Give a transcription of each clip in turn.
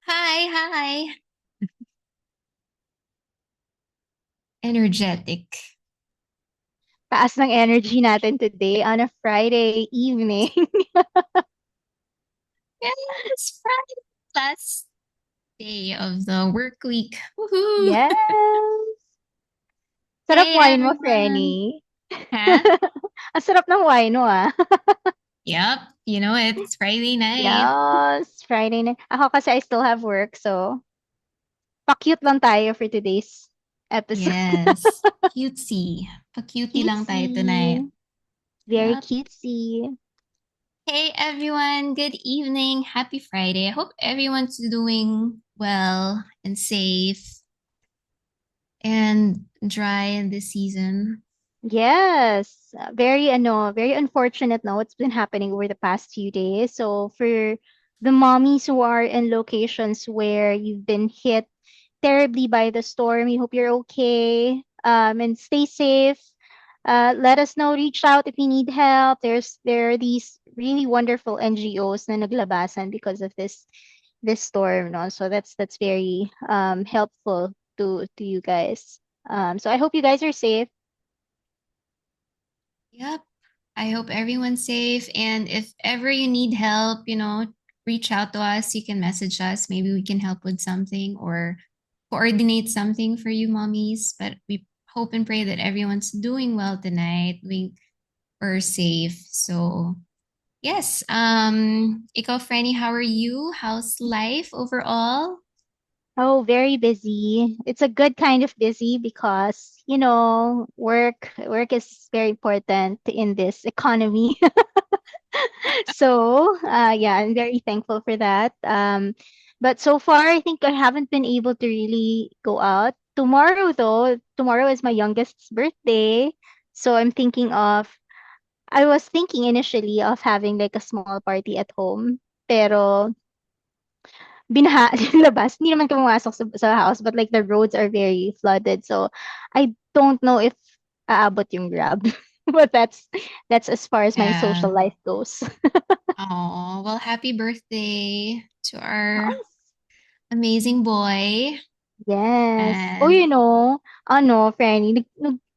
Hi, hi. Energetic. Taas ng energy natin today on a Friday evening. Yes, Friday, last day of the work week. Woohoo! Yes! Sarap Hey, wine mo, everyone. Frenny. Huh? Ang sarap ng wine mo, ah. Yep, you know it's Friday night. Yes, Friday na. Ako kasi I still have work, so pa-cute lang tayo for today's episode. Yes, cutesy. Pa-cutie lang tayo tonight. Cutesy. Very Yep. cutesy. Hey, everyone. Good evening. Happy Friday. I hope everyone's doing well and safe and dry in this season. Yes, very unfortunate now what's been happening over the past few days. So for the mommies who are in locations where you've been hit terribly by the storm, we hope you're okay. And stay safe. Let us know, reach out if you need help. There are these really wonderful NGOs na naglabasan because of this storm, no? So that's very helpful to you guys. So I hope you guys are safe. Yep. I hope everyone's safe. And if ever you need help, reach out to us. You can message us. Maybe we can help with something or coordinate something for you, mommies. But we hope and pray that everyone's doing well tonight, doing or safe. So yes. Ikaw, Franny, how are you? How's life overall? Oh, very busy. It's a good kind of busy because, work is very important in this economy. So, yeah, I'm very thankful for that. But so far, I think I haven't been able to really go out. Tomorrow, though, tomorrow is my youngest's birthday. So I was thinking initially of having like a small party at home. Pero binaha yung labas. Hindi naman kami pumasok sa house, but like the roads are very flooded. So I don't know if aabot yung Grab. But that's as far as my social Yeah. life goes. Oh, well, happy birthday to our Yes. amazing boy. Yes. Oh, And Franny,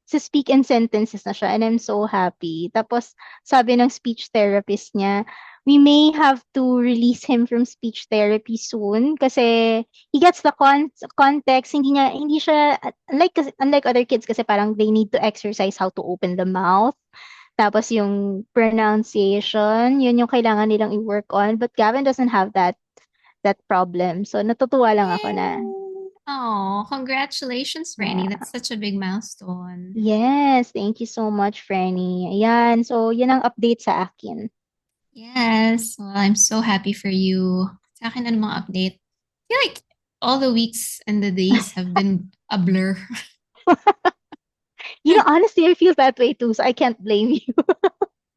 speak in sentences na siya and I'm so happy. Tapos, sabi ng speech therapist niya, we may have to release him from speech therapy soon kasi he gets the context. Hindi siya, unlike other kids kasi parang they need to exercise how to open the mouth. Tapos yung pronunciation, yun yung kailangan nilang i-work on. But Gavin doesn't have that problem. So, natutuwa lang ako na. yay! Oh, congratulations, Franny. Yeah. That's such a big milestone. Yes, thank you so much, Franny. Ayan, so yun ang update sa akin. Yes. Well, I'm so happy for you. Sa akin, ano mga update? I feel like all the weeks and the days have been a blur. Honestly, I feel that way too, so I can't blame you.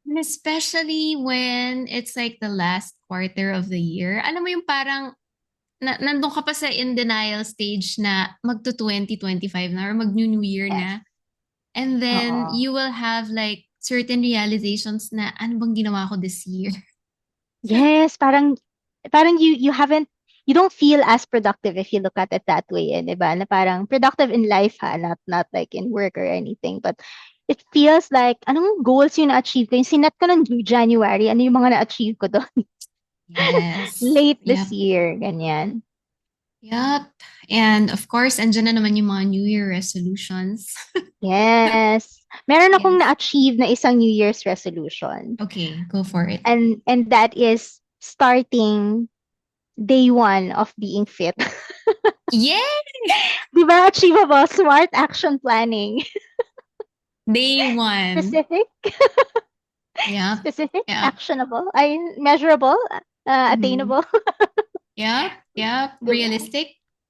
And especially when it's like the last quarter of the year. Alam mo yung parang nandun ka pa sa in denial stage na magto 2025 na or mag-new year Yes. na. And then Oo. you will have like certain realizations na ano bang ginawa ko this year? Yes, parang you don't feel as productive if you look at it that way, eh, 'di ba? Na parang productive in life ha, not like in work or anything, but it feels like anong goals yung na-achieve ko? Yung sinet ko ng January, ano yung mga na-achieve ko doon Yes. late this Yep. year, ganyan. Yep. And of course, andyan na naman yung mga New Year resolutions. Yes. Meron akong Yes. na-achieve na isang New Year's resolution. Okay, go for it. And that is starting day one of being fit. Yay! Di ba? Achievable. Smart action planning. Day one. Specific. Yep. Specific. Yep. Actionable. Ay, measurable. Mm-hmm. Attainable. Yep. Yep. Diba? Realistic.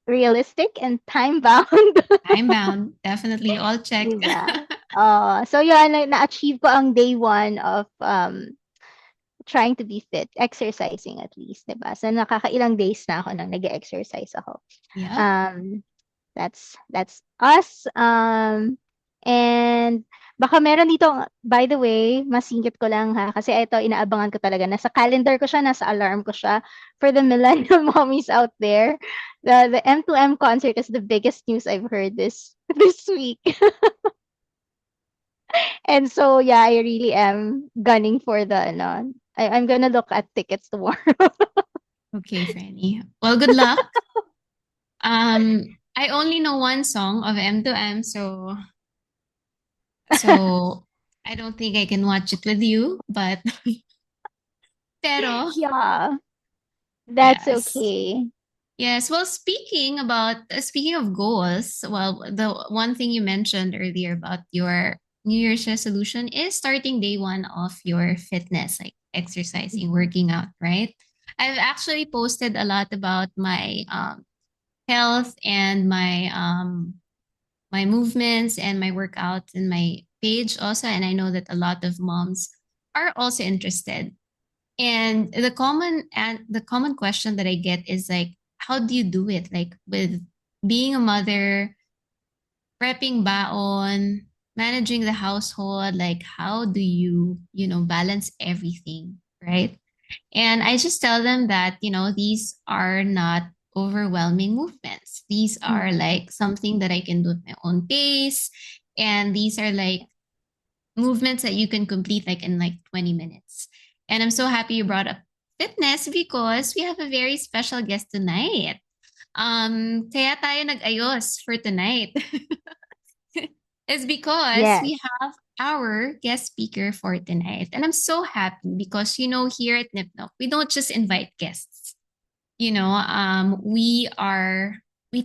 Realistic and time bound. Time bound. Definitely all check. Diba? So yun, na-achieve ko ang day one of trying to be fit, exercising at least, 'di ba? So nakakailang days na ako nang nag-exercise ako. Yep. Um that's us. And baka meron dito, by the way, masingit ko lang ha, kasi ito inaabangan ko talaga. Nasa calendar ko siya, nasa alarm ko siya. For the millennial mommies out there, the M2M concert is the biggest news I've heard this week. And so yeah, I really am gunning for the ano. I'm gonna look at tickets tomorrow. Okay, Franny. Well, good luck. I only know one song of M2M, so I don't think I can watch it with you, but pero Yeah, that's yes. okay. Yes, well, speaking of goals, well, the one thing you mentioned earlier about your New Year's resolution is starting day one of your fitness, like exercising, Mhm. working out, right? I've actually posted a lot about my health and my movements and my workouts in my page also, and I know that a lot of moms are also interested. And the common question that I get is like, how do you do it? Like with being a mother, prepping baon, managing the household, like how do you, balance everything, right? And I just tell them that, these are not overwhelming movements. These are Mhm. like something that I can do at my own pace. And these are like movements that you can complete like in like 20 minutes. And I'm so happy you brought up fitness because we have a very special guest tonight. Kaya tayo nag-ayos for tonight is because Yes. we have our guest speaker for tonight. And I'm so happy because, here at NipNok, we don't just invite guests. We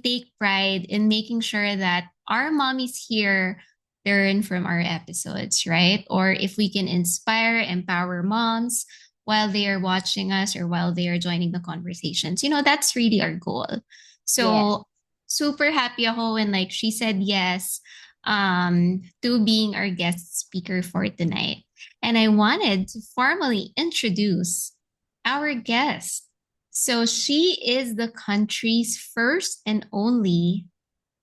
take pride in making sure that our mommies here learn from our episodes, right? Or if we can inspire, empower moms while they are watching us or while they are joining the conversations, that's really our goal. Yes. So super happy ako when like she said yes to being our guest speaker for tonight. And I wanted to formally introduce our guest. So she is the country's first and only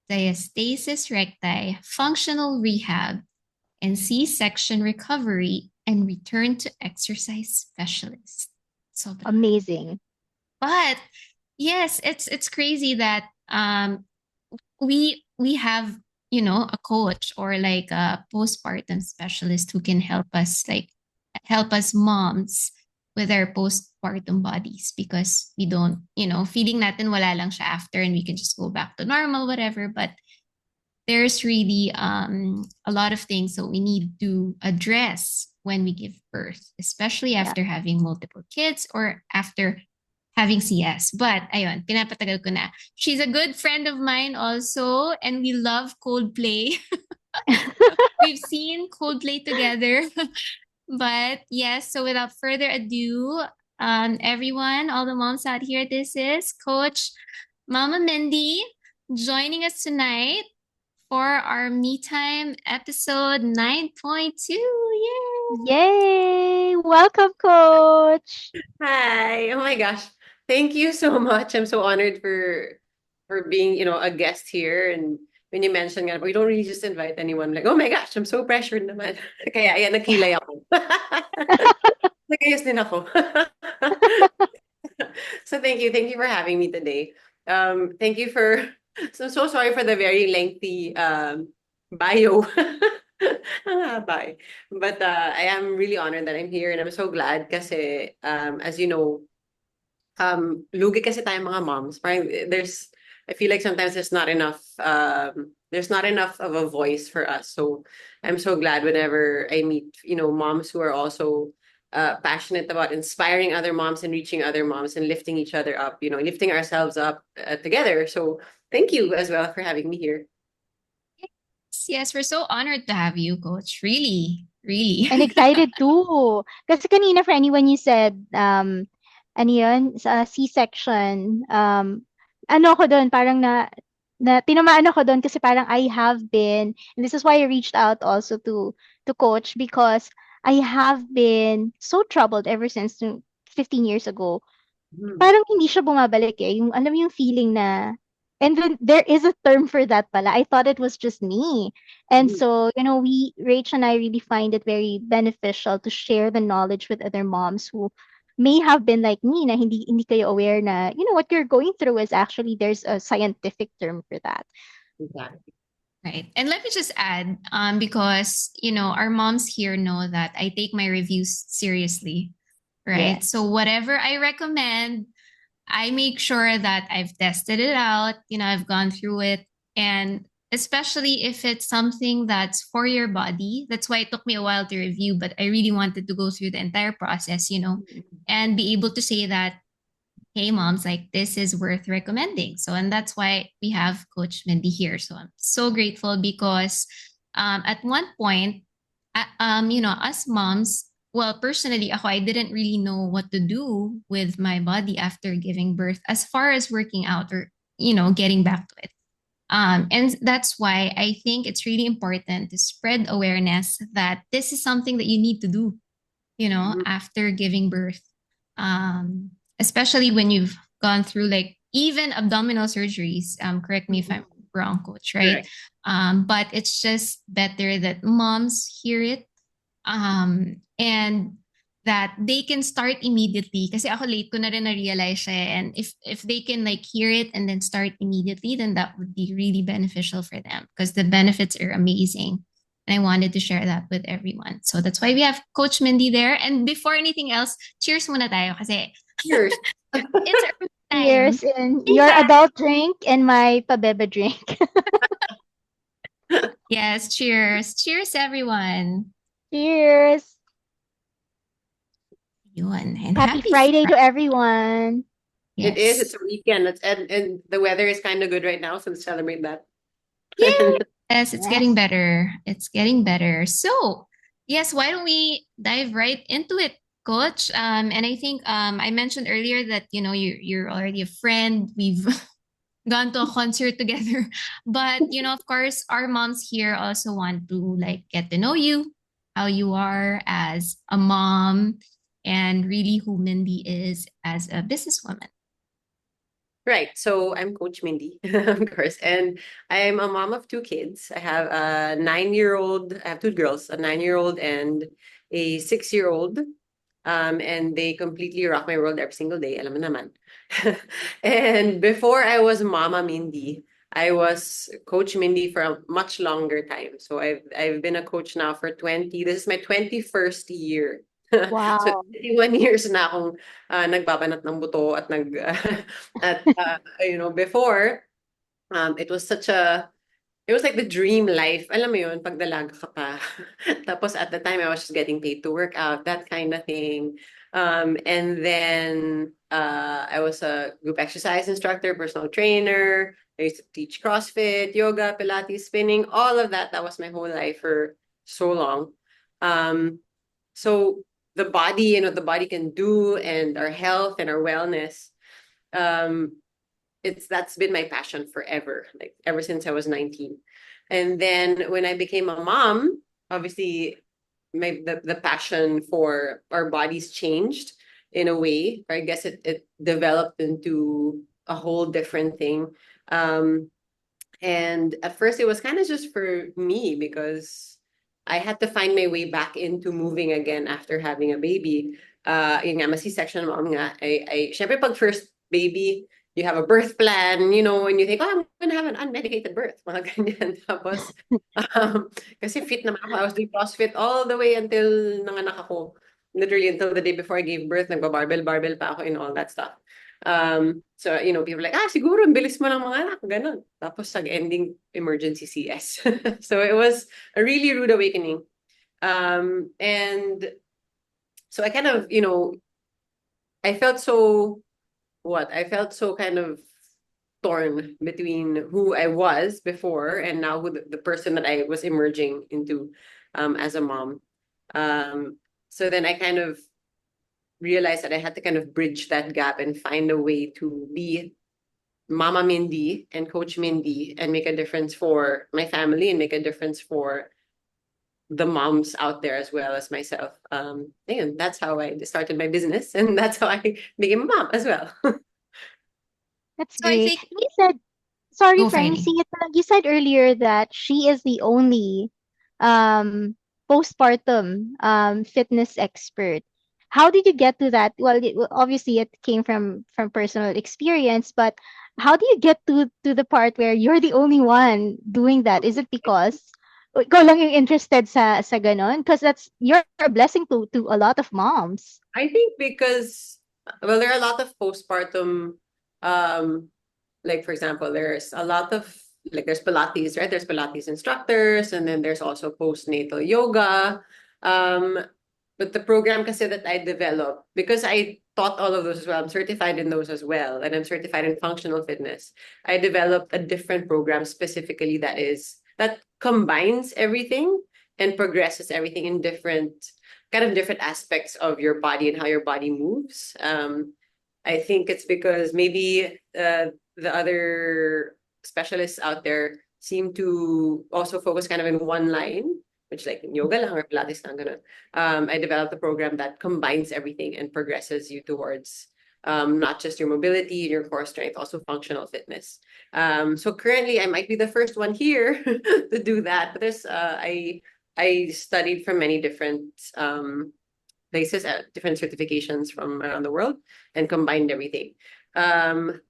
diastasis recti functional rehab and C-section recovery and return to exercise specialist. Sobra. Amazing. But yes, it's crazy that we have a coach or like a postpartum specialist who can help us moms with our postpartum bodies because we don't feeling natin wala lang siya after and we can just go back to normal whatever, but there's really a lot of things that we need to address when we give birth, especially Yeah. after having multiple kids or after having CS. But ayun, pinapatagal ko na. She's a good friend of mine also, and we love Coldplay. We've seen Coldplay together. But yes, so without further ado, everyone, all the moms out here, this is Coach Mama Mindy joining us tonight for our Me Time episode 9.2. Yay! Yay! Welcome, coach. Hi. Oh my gosh. Thank you so much. I'm so honored for being, a guest here. And when you mentioned nga, we don't really just invite anyone. I'm like, oh my gosh, I'm so pressured naman. Kaya ayan, nakilay ako. Nagayos din ako. So thank you. Thank you for having me today. Thank you for so sorry for the very lengthy bio. Bye. But I am really honored that I'm here and I'm so glad kasi as you know, lugi kasi tayong mga moms. Parang I feel like sometimes there's not enough of a voice for us. So I'm so glad whenever I meet, moms who are also passionate about inspiring other moms and reaching other moms and lifting each other up, lifting ourselves up together. So thank you as well for having me here. Yes, we're so honored to have you, Coach. Really, really. And excited too. Kasi kanina, Franny, when you said, ano yun, sa C-section, ano ko doon, parang tinamaan ako doon kasi parang I have been, and this is why I reached out also to coach because I have been so troubled ever since 15 years ago. Mhm. Parang hindi siya bumabalik eh. Yung, alam mo yung feeling na And then there is a term for that pala. I thought it was just me. And Mhm. so, Rach and I really find it very beneficial to share the knowledge with other moms who may have been like me na hindi kayo aware na, what you're going through is actually there's a scientific term for that. Exactly. Right. And let me just add, because, our moms here know that I take my reviews seriously, right? Yes. So whatever I recommend, I make sure that I've tested it out, I've gone through it. And especially if it's something that's for your body, that's why it took me a while to review, but I really wanted to go through the entire process, Mhm. and be able to say that, hey, moms, like this is worth recommending. So, and that's why we have Coach Mindy here. So I'm so grateful because at one point, us moms, well, personally, ako, I didn't really know what to do with my body after giving birth as far as working out or, getting back to it. And that's why I think it's really important to spread awareness that this is something that you need to do, Mhm. after giving birth. Um, Especially when you've gone through like even abdominal surgeries. Correct me if Mhm. I'm wrong, coach, right? Correct. But it's just better that moms hear it, and that they can start immediately. Kasi ako late ko na rin na-realize siya. And if they can like hear it and then start immediately, then that would be really beneficial for them because the benefits are amazing. And I wanted to share that with everyone. So that's why we have Coach Mindy there. And before anything else, cheers muna tayo kasi Cheers. it's our time. Cheers in your Rehab. adult drink and my pabebe drink. Yes, cheers. Cheers, everyone. Cheers. Yun. And Happy happy Friday Friday. to everyone. It is. Yes. It's a weekend. And the weather is kind of good right now, so let's celebrate that. Yes, it's getting Yes. better. It's getting better. So, yes, why don't we dive right into it, Coach? And I think I mentioned earlier that you're already a friend. We've gone to a concert together, but of course, our moms here also want to like get to know you, how you are as a mom, and really who Mindy is as a businesswoman. Right. So I'm Coach Mindy, of course, and I'm a mom of two kids. I have a 9-year-old. I have two girls, a 9-year-old and a 6-year-old. And they completely rock my world every single day. Alam mo naman. And before I was Mama Mindy, I was Coach Mindy for a much longer time. So I've been a coach now for 20. This is my 21st year. So Wow. 21 years na akong nagbabanat ng buto at before it was it was like the dream life. Alam mo yun, pag dalaga ka pa. Tapos at the time, I was just getting paid to work out, that kind of thing. And then I was a group exercise instructor, personal trainer. I used to teach CrossFit, yoga, Pilates, spinning, all of that. That was my whole life for so long. Um, so the body, the body can do, and our health and our wellness. Um, that's been my passion forever, like ever since I was 19. And then when I became a mom, obviously the passion for our bodies changed in a way, or I guess it developed into a whole different thing. And at first it was kind of just for me because I had to find my way back into moving again after having a baby. Yun nga, C-section mom nga. Syempre pag first baby, you have a birth plan, and you think, oh, I'm gonna have an unmedicated birth. Mga ganyan. Tapos, um, kasi fit naman ako. I was doing CrossFit all the way until nanganak ako. Literally until the day before I gave birth, nagba-barbell pa ako and all that stuff. So, people are like, siguro, ang bilis mo lang mga anak, ganun. Tapos, ending emergency CS. So, it was a really rude awakening. And so I kind of, I felt so, I felt so kind of torn between who I was before and now who the person that I was emerging into as a mom. Um, so then I kind of realized that I had to kind of bridge that gap and find a way to be Mama Mindy and Coach Mindy and make a difference for my family and make a difference for the moms out there as well as myself. And that's how I started my business and that's how I became a mom as well. That's So I great. think You said, Sorry, Go, Friday. Francine, you said earlier that she is the only um, postpartum fitness expert. How did you get to that? Well, obviously it came from personal experience, but how do you get to the part where you're the only one doing that? Is it because ikaw lang yung interested sa ganon? Because that's you're a blessing to a lot of moms. I think because, well, there are a lot of postpartum, um, like for example, there's a lot of, like there's Pilates, right? There's Pilates instructors, and then there's also postnatal yoga. Um, but the program kasi that I developed, because I taught all of those as well, I'm certified in those as well, and I'm certified in functional fitness. I developed a different program specifically that combines everything and progresses everything in different aspects of your body and how your body moves. I think it's because maybe the other specialists out there seem to also focus kind of in one line, which like yoga lang or Pilates lang, ganun. I developed a program that combines everything and progresses you towards not just your mobility and your core strength, also functional fitness. So currently, I might be the first one here to do that. But I studied from many different places at different certifications from around the world and combined everything. Um,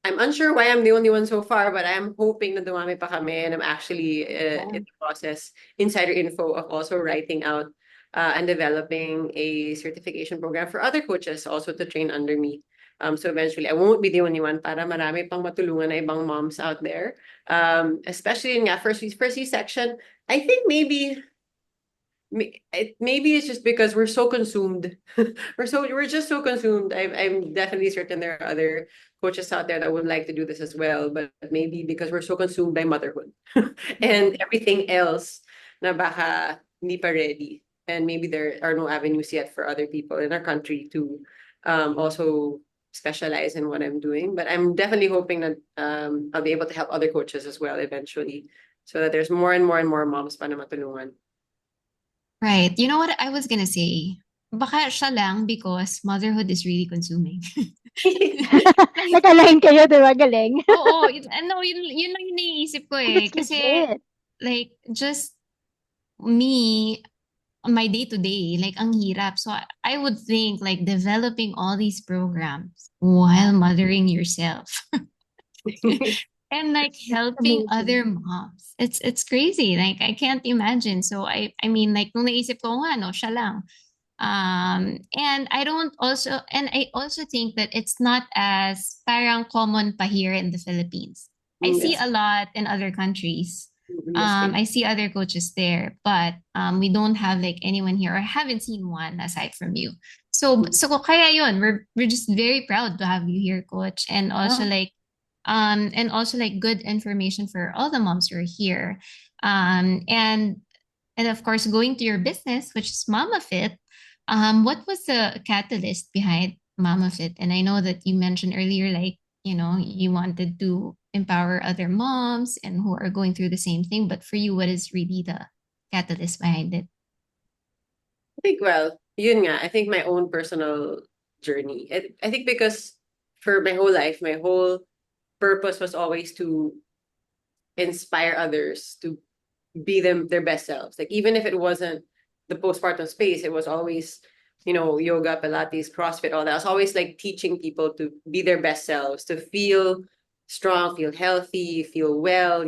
I'm unsure why I'm the only one so far, but I'm hoping na dumami pa kami, and I'm actually in the process, insider info of also writing out and developing a certification program for other coaches also to train under me. So eventually, I won't be the only one para marami pang matulungan na ibang moms out there. Especially in nga first C-section, I think maybe it's just because we're so consumed. We're just so consumed. I'm definitely certain there are other coaches out there that would like to do this as well, but maybe because we're so consumed by motherhood and everything else na baka hindi pa ready. And maybe there are no avenues yet for other people in our country to also specialize in what I'm doing. But I'm definitely hoping that I'll be able to help other coaches as well eventually, so that there's more and more and more moms pa na matulungan. Right. You know what I was gonna say? Baka siya lang because motherhood is really consuming. Like, Nag-align kayo, di ba? Galing. oo, ano, yun lang yung naiisip ko And eh. it's Kasi, legit. like, just me, my day to day, like, ang hirap. So, I would think, like, developing all these programs while mothering yourself and like helping other Amazing. moms. It's crazy. Like, I can't imagine. So, I mean, like, nung naisip ko nga, no, siya lang. And I also think that it's not as parang common pa here in the Philippines. I see Yes. a lot in other countries. In the States. I see other coaches there, but we don't have like anyone here, or I haven't seen one aside from you. So kaya yun, we're just very proud to have you here, coach, Yeah. and also like good information for all the moms who are here. Um, and and of course, going to your business, which is MamaFit, what was the catalyst behind MamaFit? And I know that you mentioned earlier, like, you wanted to empower other moms and who are going through the same thing. But for you, what is really the catalyst behind it? I think, well, yun nga, I think my own personal journey. I think because for my whole life, my whole purpose was always to inspire others to be their best selves. Like even if it wasn't the postpartum space, it was always, yoga, Pilates, CrossFit, all that. I was always like teaching people to be their best selves, to feel strong, feel healthy, feel well.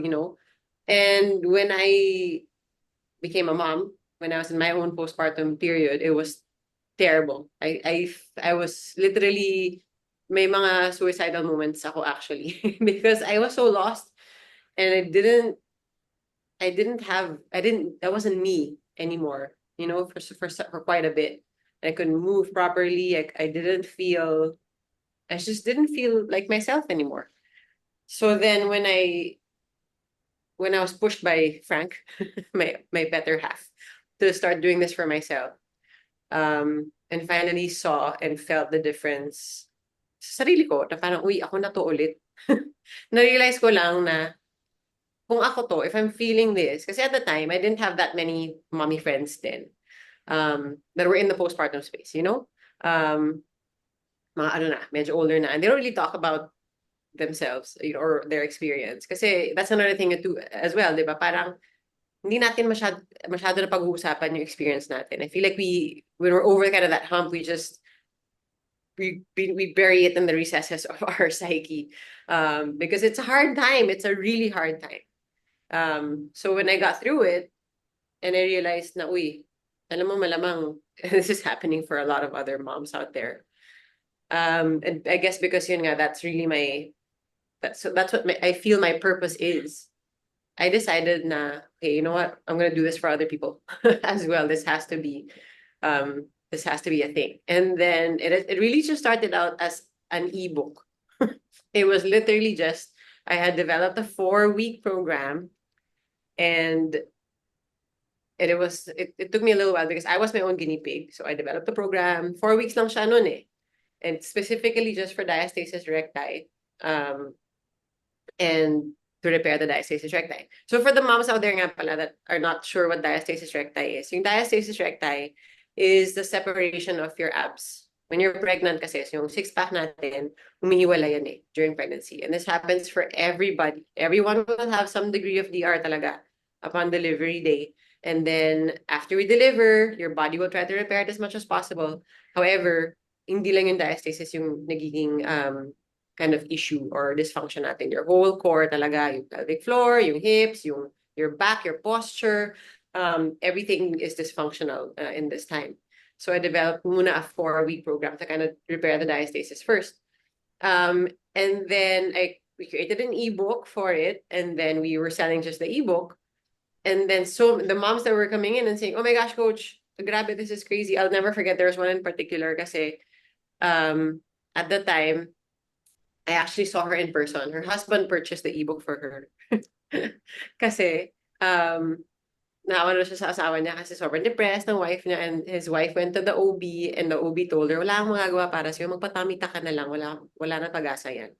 And when I became a mom, when I was in my own postpartum period, it was terrible. I was literally, may mga suicidal moments ako actually because I was so lost, and that wasn't me anymore, for quite a bit. I couldn't move properly. I just didn't feel like myself anymore. So then when I was pushed by Frank, my better half, to start doing this for myself, and finally saw and felt the difference sa sarili ko, na parang, uy, ako na to ulit. Na-realize ko lang na kung ako to, if I'm feeling this, kasi at the time, I didn't have that many mommy friends then, that were in the postpartum space. Mga ano na, medyo older na. And they don't really talk about themselves, or their experience. Kasi that's another thing too, as well, di ba? Parang hindi natin masyado na pag-uusapan yung experience natin. I feel like when we're over kind of that hump, we bury it in the recesses of our psyche, because it's a hard time. It's a really hard time. So when I got through it and I realized na, uy, alam mo, malamang this is happening for a lot of other moms out there. And I guess because yun nga, that's really that's what I feel my purpose is. I decided na, okay, you know what? I'm gonna do this for other people as well. This has to be a thing. And then it really just started out as an ebook. It was literally just I had developed a 4-week program, and it took me a little while because I was my own guinea pig. So I developed the program. 4 weeks lang siya nun eh. And specifically just for diastasis recti. And to repair the diastasis recti. So for the moms out there nga pala that are not sure what diastasis recti is, yung diastasis recti is the separation of your abs. When you're pregnant kasi, yung six-pack natin, humihiwala yan eh during pregnancy. And this happens for everybody. Everyone will have some degree of DR talaga upon delivery day. And then after we deliver, your body will try to repair it as much as possible. However, hindi lang yung diastasis yung nagiging kind of issue or dysfunction natin. Your whole core talaga, yung pelvic floor, yung hips, your back, your posture, everything is dysfunctional in this time. So I developed muna a 4-week program to kind of repair the diastasis first. And then we created an ebook for it, and then we were selling just the ebook. And then so the moms that were coming in and saying, oh my gosh, coach, grabe, this is crazy. I'll never forget. There was one in particular kasi at the time, I actually saw her in person. Her husband purchased the ebook for her. Kasi, naawa na siya sa asawa niya kasi sobrang depressed ng wife niya, and his wife went to the OB, and the OB told her, wala kang magagawa para sa'yo, magpatamita ka na lang, wala na pag-asa yan.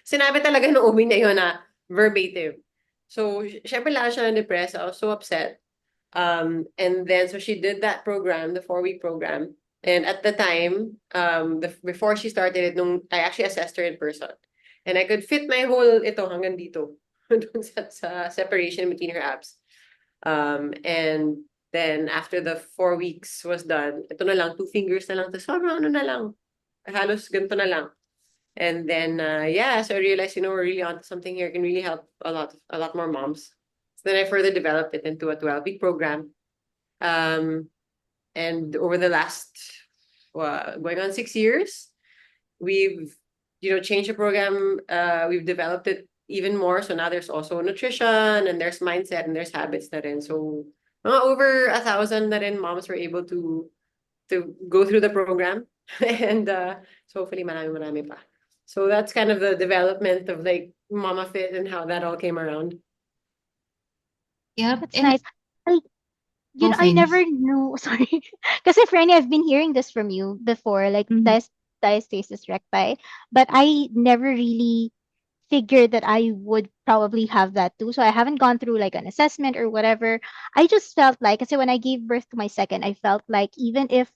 Sinabi talaga ng OB niya yun na verbatim. So, syempre lang siya na-depressed. I was so upset. And then, so she did that program, the 4-week program. And at the time, before she started it, I actually assessed her in person. And I could fit my whole ito hanggang dito. Dun sa separation between her abs. And then after the 4 weeks was done, ito na lang, 2 fingers na lang. Tapos sobrang ano na lang. Halos ganito na lang. And then, so I realized, we're really onto something here. It can really help a lot more moms. So then I further developed it into a 12-week program. And over the last, going on 6 years, we've, changed the program. We've developed it even more. So now there's also nutrition, and there's mindset, and there's habits na rin. So over 1,000 na rin moms were able to go through the program. And so hopefully marami pa. So that's kind of the development of like MamaFit and how that all came around. Yep. That's And nice. I never finish. knew, sorry. Kasi Franny, I've been hearing this from you before, like Mhm. diastasis recti, but I never really figured that I would probably have that too. So I haven't gone through like an assessment or whatever. I just felt like, kasi when I gave birth to my second, I felt like even if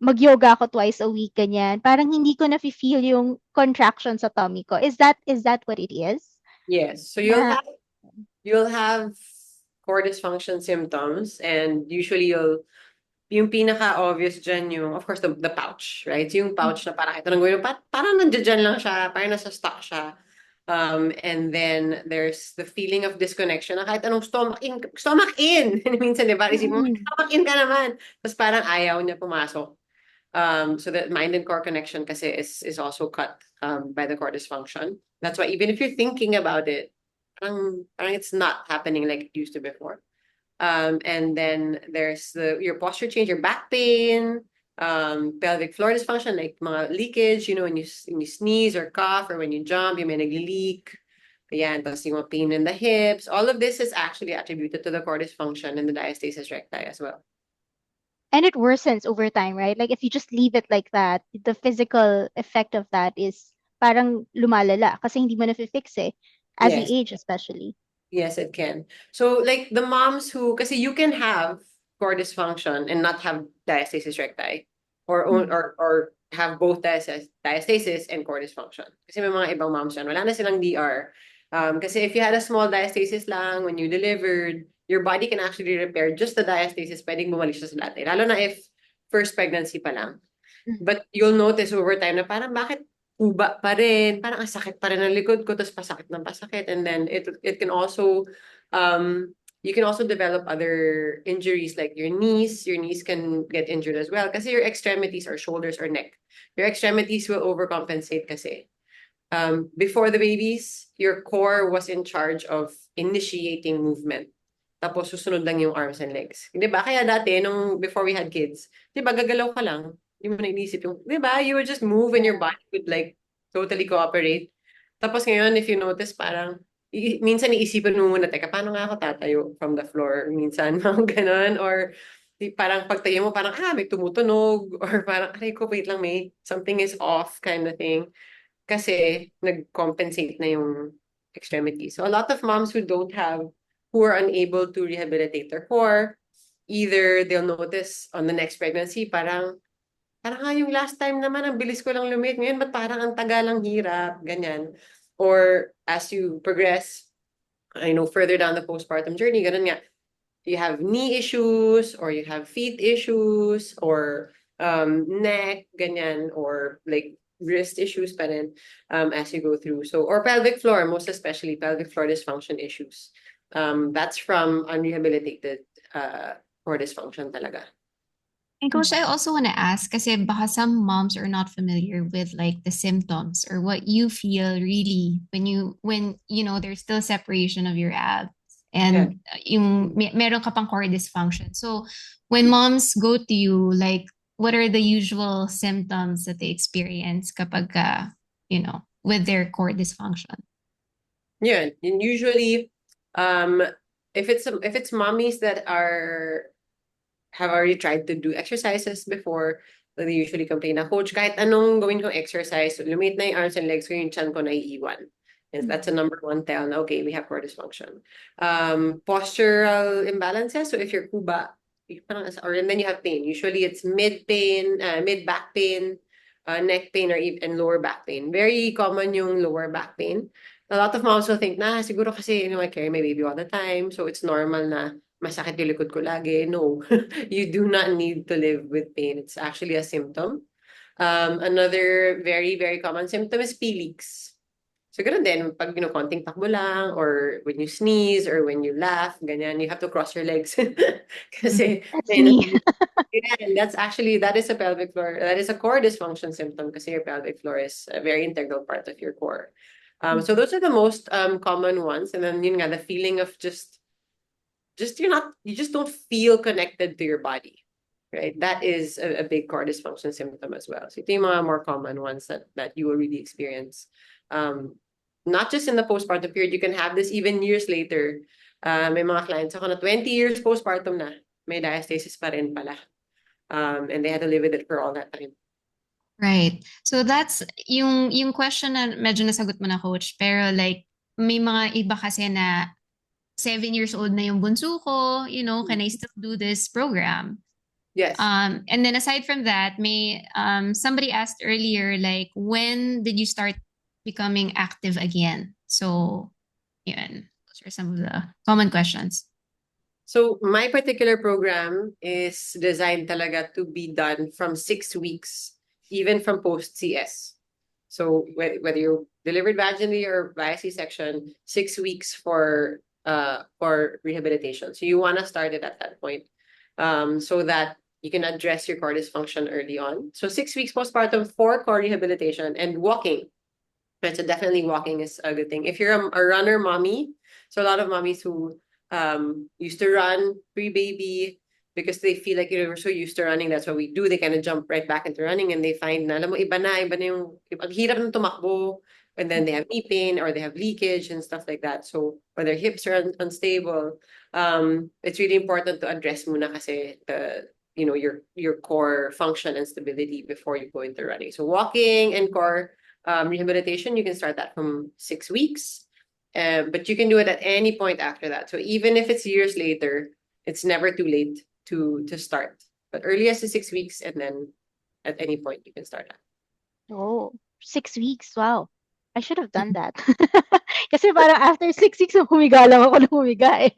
mag-yoga ako twice a week, ganyan, parang hindi ko na-feel yung contraction sa tummy ko. Is that what it is? Yes. So Na, you'll have core dysfunction symptoms, and usually yung pinaka-obvious dyan yung, of course, the pouch, right? So yung pouch na parang ito nang gawin, parang nandiyan lang siya, parang nasa stock siya. And then there's the feeling of disconnection na kahit anong stomach in. Minsan, di ba? Isip mo, mm, stomach in ka naman. Tapos parang ayaw niya pumasok. So that mind and core connection kasi is also cut by the core dysfunction. That's why even if you're thinking about it, parang it's not happening like it used to before. And then there's your posture change, your back pain, pelvic floor dysfunction, like mga leakage, when you sneeze or cough, or when you jump, you may nag-leak. Ayan, tapos yung mga pain in the hips. All of this is actually attributed to the core dysfunction and the diastasis recti as well. and it worsens over time, right? Like if you just leave it like that, the physical effect of that is parang lumalala kasi hindi mo na-fix eh, as we Yes. age especially. Yes, it can. So like the moms kasi you can have core dysfunction and not have diastasis recti, or Mm. or have both diastasis and core dysfunction. Kasi may mga ibang moms yan, wala na silang DR. Kasi if you had a small diastasis lang when you delivered, your body can actually repair just the diastasis, pwedeng bumalik siya sa dati. Lalo na if first pregnancy pa lang. But you'll notice over time na parang bakit uba pa rin, parang ang sakit pa rin ng likod ko, tapos pasakit ng pasakit. And then it can also, you can also develop other injuries like your knees. Your knees can get injured as well kasi your extremities or shoulders or neck. Your extremities will overcompensate kasi. Before the babies, your core was in charge of initiating movement. Tapos susunod lang yung arms and legs. Di ba? Kaya dati, before we had kids, di ba, gagalaw ka lang. Hindi mo na inisip yung, di ba, you would just move and your body would like totally cooperate. Tapos ngayon, if you notice, parang, minsan iisipin mo muna, teka, paano nga ako tatayo from the floor? Minsan, mga ganon. Or parang pagtayo mo, parang, may tumutunog. Or parang, aray ko, wait lang, something is off kind of thing. Kasi nag-compensate na yung extremity. So a lot of moms who are unable to rehabilitate their core, either they'll notice on the next pregnancy, parang yung last time naman, ang bilis ko lang lumit. Ngayon, ba't parang ang tagalang hirap? Ganyan. Or as you progress, I know further down the postpartum journey, ganun nga, you have knee issues, or you have feet issues, or neck, ganyan, or like wrist issues pa rin as you go through. So, or pelvic floor, most especially pelvic floor dysfunction issues. That's from unrehabilitated core dysfunction talaga. And Coach, I also want to ask, kasi baka some moms are not familiar with like the symptoms or what you feel really when you know there's still separation of your abs and yung meron ka pang core dysfunction. So when moms go to you, like what are the usual symptoms that they experience kapag with their core dysfunction? Yeah, and usually, if it's mommies that have already tried to do exercises before, they usually complain na, Coach, kahit anong gawin kong exercise, lumit na yung arms and legs ko, yung chan ko naiiwan. And that's a number one tell na, okay, we have core dysfunction. Postural imbalances, so if you're kuba, and then you have pain. Usually it's mid back pain, neck pain, or even lower back pain. Very common yung lower back pain. A lot of moms will think, siguro kasi, I carry my baby all the time, so it's normal na masakit yung likod ko lagi. No, you do not need to live with pain. It's actually a symptom. Another very, very common symptom is pee leaks. So, ganun din, pag, konting takbo lang, or when you sneeze, or when you laugh, ganyan, you have to cross your legs. Kasi, That's me. yeah, and that is a pelvic floor, that is a core dysfunction symptom kasi your pelvic floor is a very integral part of your core. So those are the most common ones. And then, yun nga, the feeling of you just don't feel connected to your body, right? That is a big core dysfunction symptom as well. So ito yung mga more common ones that you will really experience. Not just in the postpartum period, you can have this even years later. May mga clients ako na 20 years postpartum na, may diastasis pa rin pala. And they had to live with it for all that time. Right. So that's yung question na medyo nasagot mo na, Coach. Pero like, may mga iba kasi na 7 years old na yung bunso ko, can I still do this program? Yes. And then aside from that, somebody asked earlier, like, when did you start becoming active again? So, yun, those are some of the common questions. So my particular program is designed talaga to be done from 6 weeks, even from post-CS. So whether you delivered vaginally or via C-section, 6 weeks for rehabilitation. So you want to start it at that point, so that you can address your core dysfunction early on. So 6 weeks postpartum for core rehabilitation and walking. So definitely walking is a good thing. If you're a runner mommy, so a lot of mommies who used to run pre-baby because they feel like we're so used to running, that's what we do. They kind of jump right back into running and they find na, alam mo, iba na yung ang hirap ng tumakbo, and then they have knee pain or they have leakage and stuff like that. So, or their hips are unstable, it's really important to address muna kasi your core function and stability before you go into running. So walking and core rehabilitation, you can start that from 6 weeks. But you can do it at any point after that. So even if it's years later, it's never too late to start. But earliest is 6 weeks, and then at any point you can start that. Oh, 6 weeks. Wow. I should have done that. Kasi parang after 6 weeks, humiga lang ako ng humiga eh.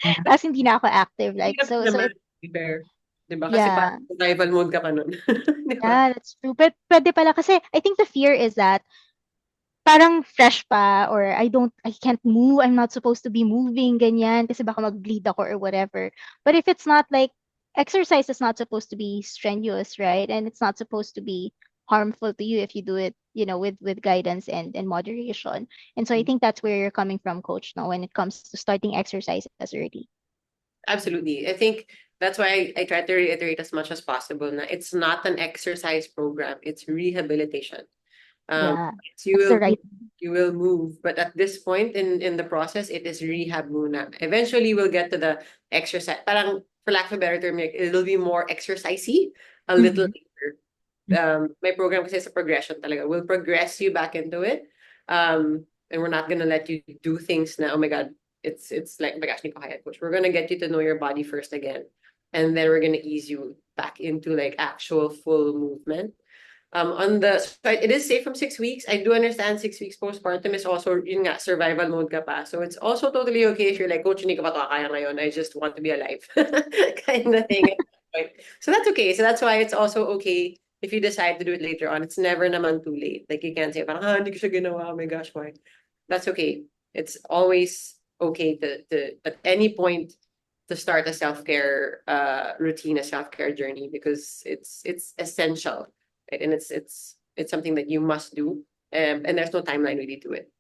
Yeah. Tapos hindi na ako active. Like, Hirap so naman, it, to be fair. 'Di ba? Kasi yeah. parang survival mode ka pa nun. 'Di ba? Yeah, that's true. But pwede pala kasi I think the fear is that parang fresh pa or I can't move. I'm not supposed to be moving, ganyan, kasi baka mag-bleed ako or whatever. But if it's not like exercise is not supposed to be strenuous, right? And it's not supposed to be harmful to you if you do it, with guidance and moderation. And so I think that's where you're coming from, coach, now when it comes to starting exercise as early. Absolutely. I think that's why I try to reiterate as much as possible na it's not an exercise program, it's rehabilitation. Yeah, So that's the right. you will move, but at this point in the process, it is rehab muna. Eventually, we'll get to the exercise. Parang, for lack of a better term, like, it'll be more exercisey a little Mhm. later. My program kasi is a progression talaga. We'll progress you back into it. And we're not gonna let you do things na, oh my God, it's like, oh my gosh, hindi ko kaya, coach. We're gonna get you to know your body first again. And then we're gonna ease you back into like actual full movement. On the so it is safe from 6 weeks. I do understand 6 weeks postpartum is also yun nga, survival mode ka pa. So it's also totally okay if you're like, coach, hindi ko pa to kaya ngayon. I just want to be alive. Kind of thing at that point. So that's okay. So that's why it's also okay if you decide to do it later on. It's never naman too late. Like you can't say, parang, hindi ko siya ginawa. Oh my gosh, why? That's okay. It's always okay to at any point to start a self-care routine, a self-care journey, because it's essential, right? And it's something that you must do, and there's no timeline really to it.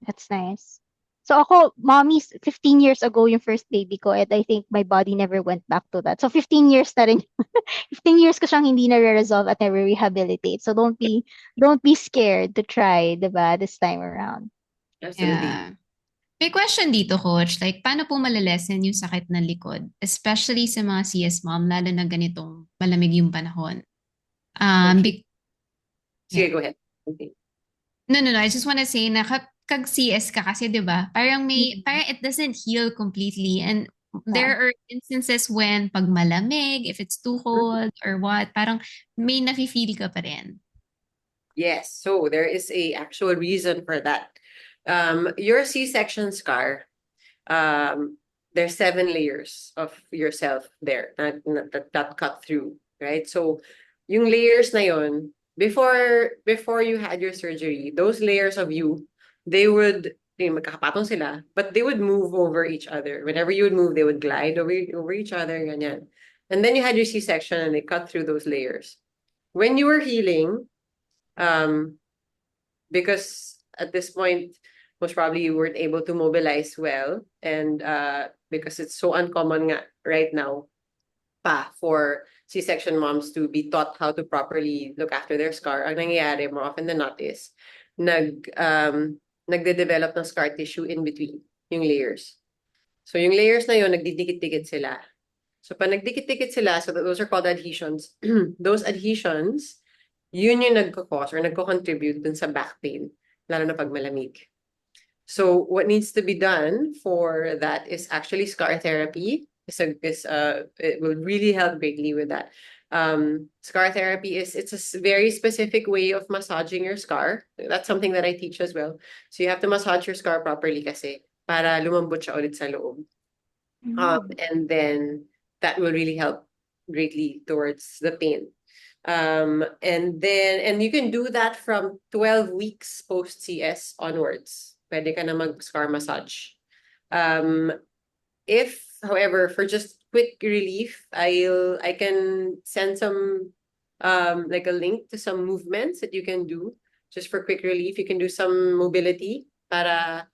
That's nice. So ako, mommy's 15 years ago yung first baby ko and I think my body never went back to that. So 15 years na rin. 15 years ko siyang hindi na-resolve at na-rehabilitate. So don't be scared to try, 'di ba, this time around. Absolutely. Yeah. May question dito, coach. Like, paano po malalesen yung sakit ng likod? Especially sa mga CS mom, lalo na ganitong malamig yung panahon. Okay. Be- yeah. Sige, go ahead. Okay. No, no, no. I just want to say na kag CS ka kasi, di ba? Mm. Parang it doesn't heal completely. And Yeah. there are instances when pag malamig, if it's too cold or what, parang may nafe-feel ka pa rin. Yes, so there is a actual reason for that. Your C-section scar, um, there's 7 layers of yourself there that cut through, right? So, yung layers na yon, before you had your surgery, those layers of you, they would, magkakapatong sila, but they would move over each other. Whenever you would move, they would glide over each other, ganyan. And then you had your C-section and they cut through those layers. When you were healing, um, because at this point, most probably you weren't able to mobilize well, and because it's so uncommon nga right now pa for C-section moms to be taught how to properly look after their scar. Ang nangyayari more often than not is nagde-develop ng scar tissue in between yung layers. So yung layers na yun, nagdidikit-dikit sila. So pag nagdikit-dikit sila, so those are called adhesions. Those adhesions, yun yung nagko-cause or nagko-contribute dun sa back pain, lalo na pag malamig. So what needs to be done for that is actually scar therapy. It will really help greatly with that. Scar therapy it's a very specific way of massaging your scar. That's something that I teach as well. So you have to massage your scar properly kasi para lumambot siya ulit sa loob. Mm. And then that will really help greatly towards the pain. And you can do that from 12 weeks post CS onwards. Pwede ka na mag-scar massage. If, however, for just quick relief, I can send some like a link to some movements that you can do just for quick relief. You can do some mobility para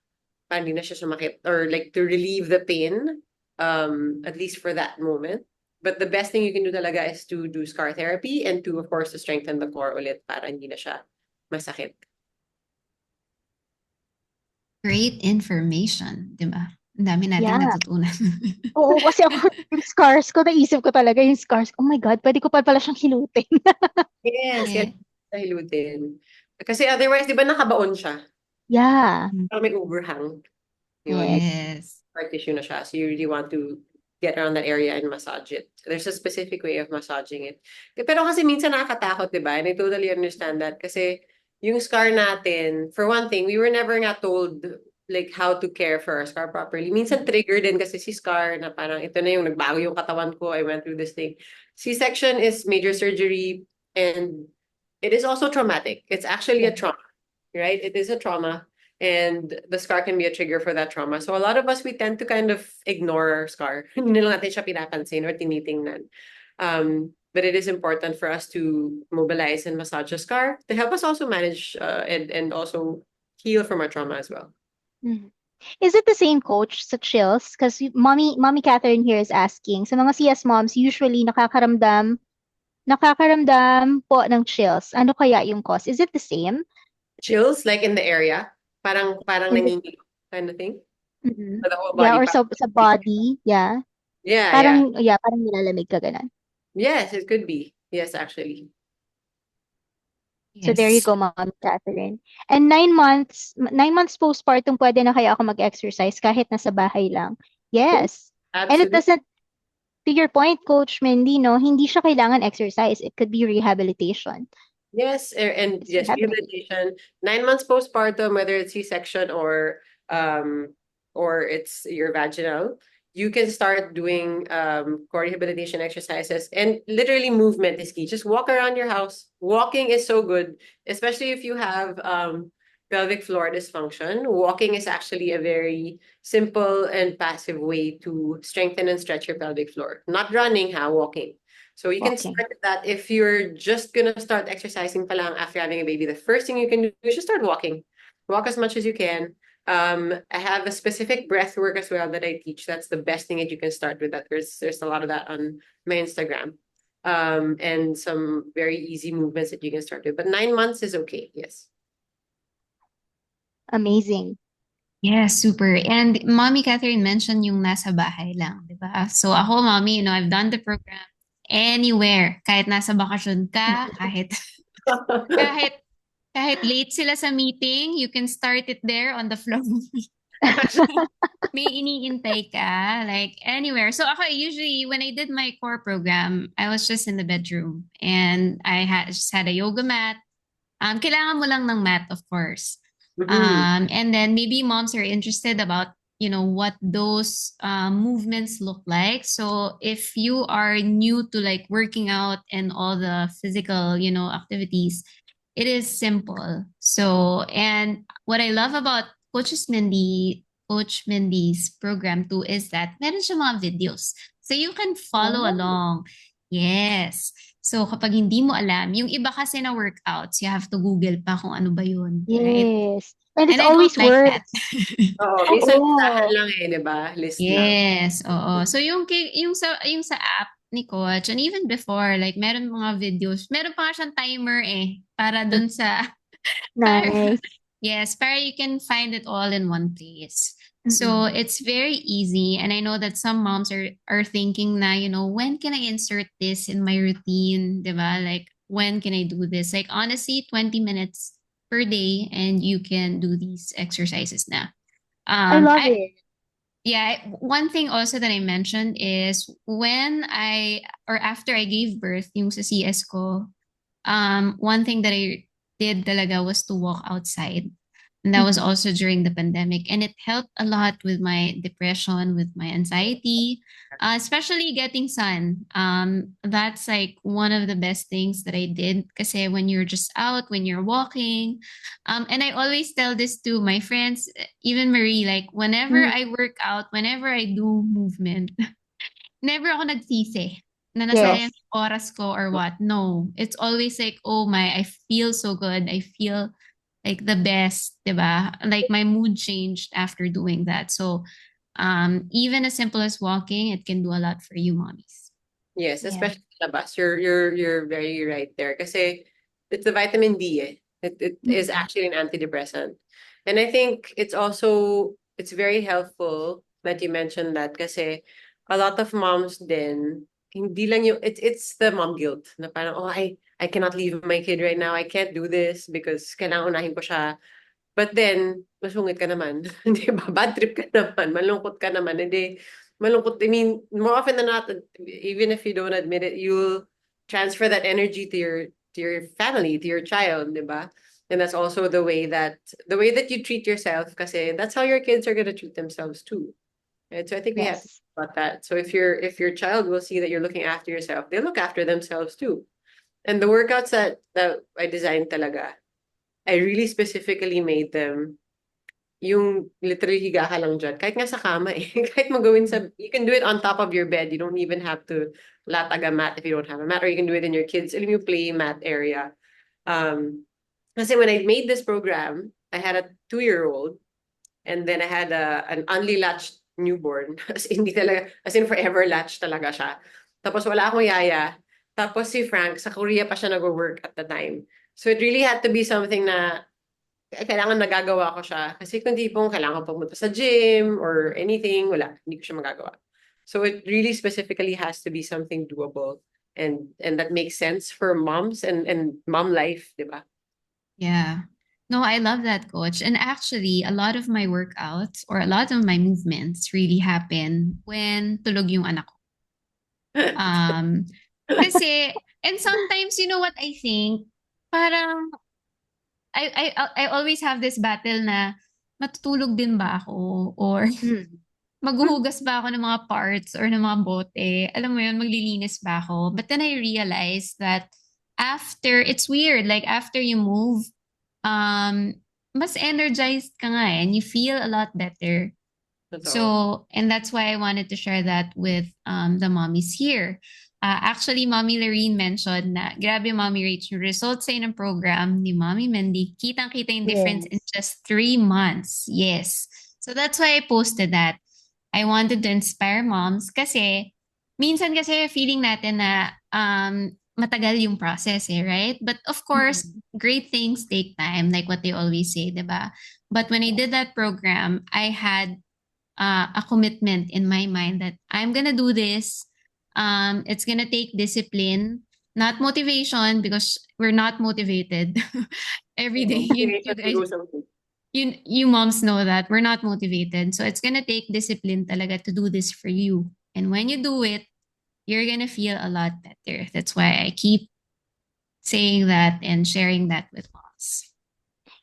hindi na siya sumakit, or like to relieve the pain, at least for that moment. But the best thing you can do talaga is to do scar therapy and to, of course, to strengthen the core ulit para hindi na siya masakit. Great information, di ba? Ang dami nating Yeah. natutunan. Oo, kasi ako, yung scars ko, naisip ko talaga yung scars. Oh my God, pwede ko pa pala siyang hilutin. Yes, Yeah. yan sa hilutin. Kasi otherwise, di ba nakabaon siya? Yeah. Parang may overhang. Yun, may Yes. scar tissue na siya. So you really want to get around that area and massage it. There's a specific way of massaging it. Pero kasi minsan nakakatakot, di ba? And I totally understand that. Kasi yung scar natin, for one thing, we were never nga told like how to care for our scar properly. Minsan trigger din kasi si scar na parang ito na yung nagbago yung katawan ko, I went through this thing. C-section is major surgery and it is also traumatic. It's actually a trauma, right? It is a trauma and the scar can be a trigger for that trauma. So a lot of us, we tend to kind of ignore our scar. Hindi na lang natin siya pinapansin or tinitingnan. But it is important for us to mobilize and massage the scar to help us also manage and also heal from our trauma as well. Mhm. Is it the same coach sa chills? Because mommy Catherine here is asking, sa mga CS moms, usually nakakaramdam po ng chills. Ano kaya yung cause? Is it the same? Chills, like in the area, parang In the, nanginginig kind of thing Mhm. for the whole Yeah, body. or sa body, yeah. Yeah, yeah. Parang nilalamig ka ganun. Yes, it could be. Yes, actually. So there you Yes. go, Mom Catherine. And 9 months postpartum, pwede na kaya ako mag-exercise kahit nasa bahay lang. Yes. And it Absolutely. doesn't, to your point, Coach Mindy, no, hindi siya kailangan exercise. It could be rehabilitation. Yes, and It's yes, rehabilitation. rehabilitation. 9 months postpartum, whether it's C-section or it's your vaginal, you can start doing core rehabilitation exercises and literally movement is key. Just walk around your house. Walking is so good, especially if you have pelvic floor dysfunction. Walking is actually a very simple and passive way to strengthen and stretch your pelvic floor. Not running, walking. So you can Walking. start with that. If you're just gonna start exercising pa lang after having a baby, the first thing you can do is just start walking. Walk as much as you can. I have a specific breath work as well that I teach. That's the best thing that you can start with. That there's a lot of that on my Instagram. And some very easy movements that you can start with. But 9 months is okay. Yes. Amazing. Yeah, super. And Mommy Catherine mentioned yung nasa bahay lang, di ba? So ako, Mommy, I've done the program anywhere. Kahit nasa bakasyon ka, kahit kahit late sila sa meeting, you can start it there on the floor. May iniintay ka, like anywhere. So ako, usually, when I did my core program, I was just in the bedroom and just had a yoga mat. Kailangan mo lang ng mat, of course. Mhm. And then maybe moms are interested about, what those movements look like. So if you are new to like working out and all the physical, activities, it is simple. So, and what I love about Coach Mindy's program too is that meron siya mga videos. So you can follow Oh. along. Yes. So kapag hindi mo alam, yung iba kasi na workouts, you have to Google pa kung ano ba yun. Right? Yes. And it's And I don't always like that. words. Oo, minsan listahan Oo. lang di ba? List lang. Yes, oo. So yung sa app ni coach and even before like meron mga videos, meron pa nga siyang timer para dun sa para Nice. yes, para you can find it all in one place. So Mm-mm. it's very easy and I know that some moms are thinking na, when can I insert this in my routine, 'di ba? Like when can I do this? Like honestly, 20 minutes per day and you can do these exercises na. I Um, love I it. yeah, one thing also that I mentioned is when or after I gave birth, yung sa CS ko, one thing that I did talaga was to walk outside. And that was Mhm. also during the pandemic. And it helped a lot with my depression, with my anxiety, especially getting sun. That's like one of the best things that I did. Because when you're just out, when you're walking, and I always tell this to my friends, even Marie, like whenever Mm. I work out, whenever I do movement, never ako nagsisi na nasayang Yes. oras ko or what. No, it's always like, oh my, I feel so good. I feel like the best, diba? Like my mood changed after doing that. So even as simple as walking, it can do a lot for you mommies. Yes, Yeah. especially sa labas. You're very right there. Kasi it's the vitamin D It is Mm-mm. actually an antidepressant. And I think it's very helpful that you mentioned that kasi a lot of moms then hindi lang it's the mom guilt na parang I cannot leave my kid right now. I can't do this because kailangan unahin ko siya. But then, masungit ka naman. Di ba? Bad trip ka naman. Malungkot ka naman. Hindi. malungkot. I mean, more often than not, even if you don't admit it, you'll transfer that energy to your family, to your child, di ba? And that's also the way that you treat yourself, kasi that's how your kids are gonna treat themselves too. Right? So I think we have to Yes. think about that. So if your child will see that you're looking after yourself, they look after themselves too. And the workouts that I designed talaga, I really specifically made them yung literally higa ka lang dyan. Kahit nga sa kama eh. Kahit magawin sa, you can do it on top of your bed. You don't even have to latag a mat if you don't have a mat. Or you can do it in your kids' alam mo, yung play mat area. Um, Kasi when I made this program, I had a 2-year-old and then I had an only latched newborn. As in, hindi talaga, as in forever latched talaga siya. Tapos wala akong yaya. Tapos si Frank, sa Korea pa siya nag-work at the time. So it really had to be something na kailangan nagagawa ko siya. Kasi kung tipong kailangan pumunta sa gym or anything, wala, hindi ko siya magagawa. So it really specifically has to be something doable and that makes sense for moms and mom life, di ba? Yeah. No, I love that, coach. And actually, a lot of my workouts or a lot of my movements really happen when tulog yung anak ko. Um, kasi, and sometimes, you know what I think? Parang, I always have this battle na matutulog din ba ako? Or Mm. maghuhugas ba ako ng mga parts or ng mga bote? Alam mo yun, maglilinis ba ako? But then I realized that after, it's weird, like after you move, um, mas energized ka nga eh, and you feel a lot better. Totoo. So, and that's why I wanted to share that with the mommies here. Actually, Mommy Lorene mentioned na grabe Mommy Rach, yung results sa ng program ni Mommy Mindy, kitang-kita yung difference in Yes. just 3 months. Yes. So that's why I posted that. I wanted to inspire moms kasi minsan kasi feeling natin na matagal yung process eh, right? But of course, Mm. great things take time, like what they always say, diba? But when I did that program, I had a commitment in my mind that I'm gonna do this. It's gonna take discipline, not motivation, because we're not motivated every day. Oo, You motivation to guys, do something. you moms know that we're not motivated. So it's gonna take discipline talaga to do this for you. And when you do it, you're gonna feel a lot better. That's why I keep saying that and sharing that with moms.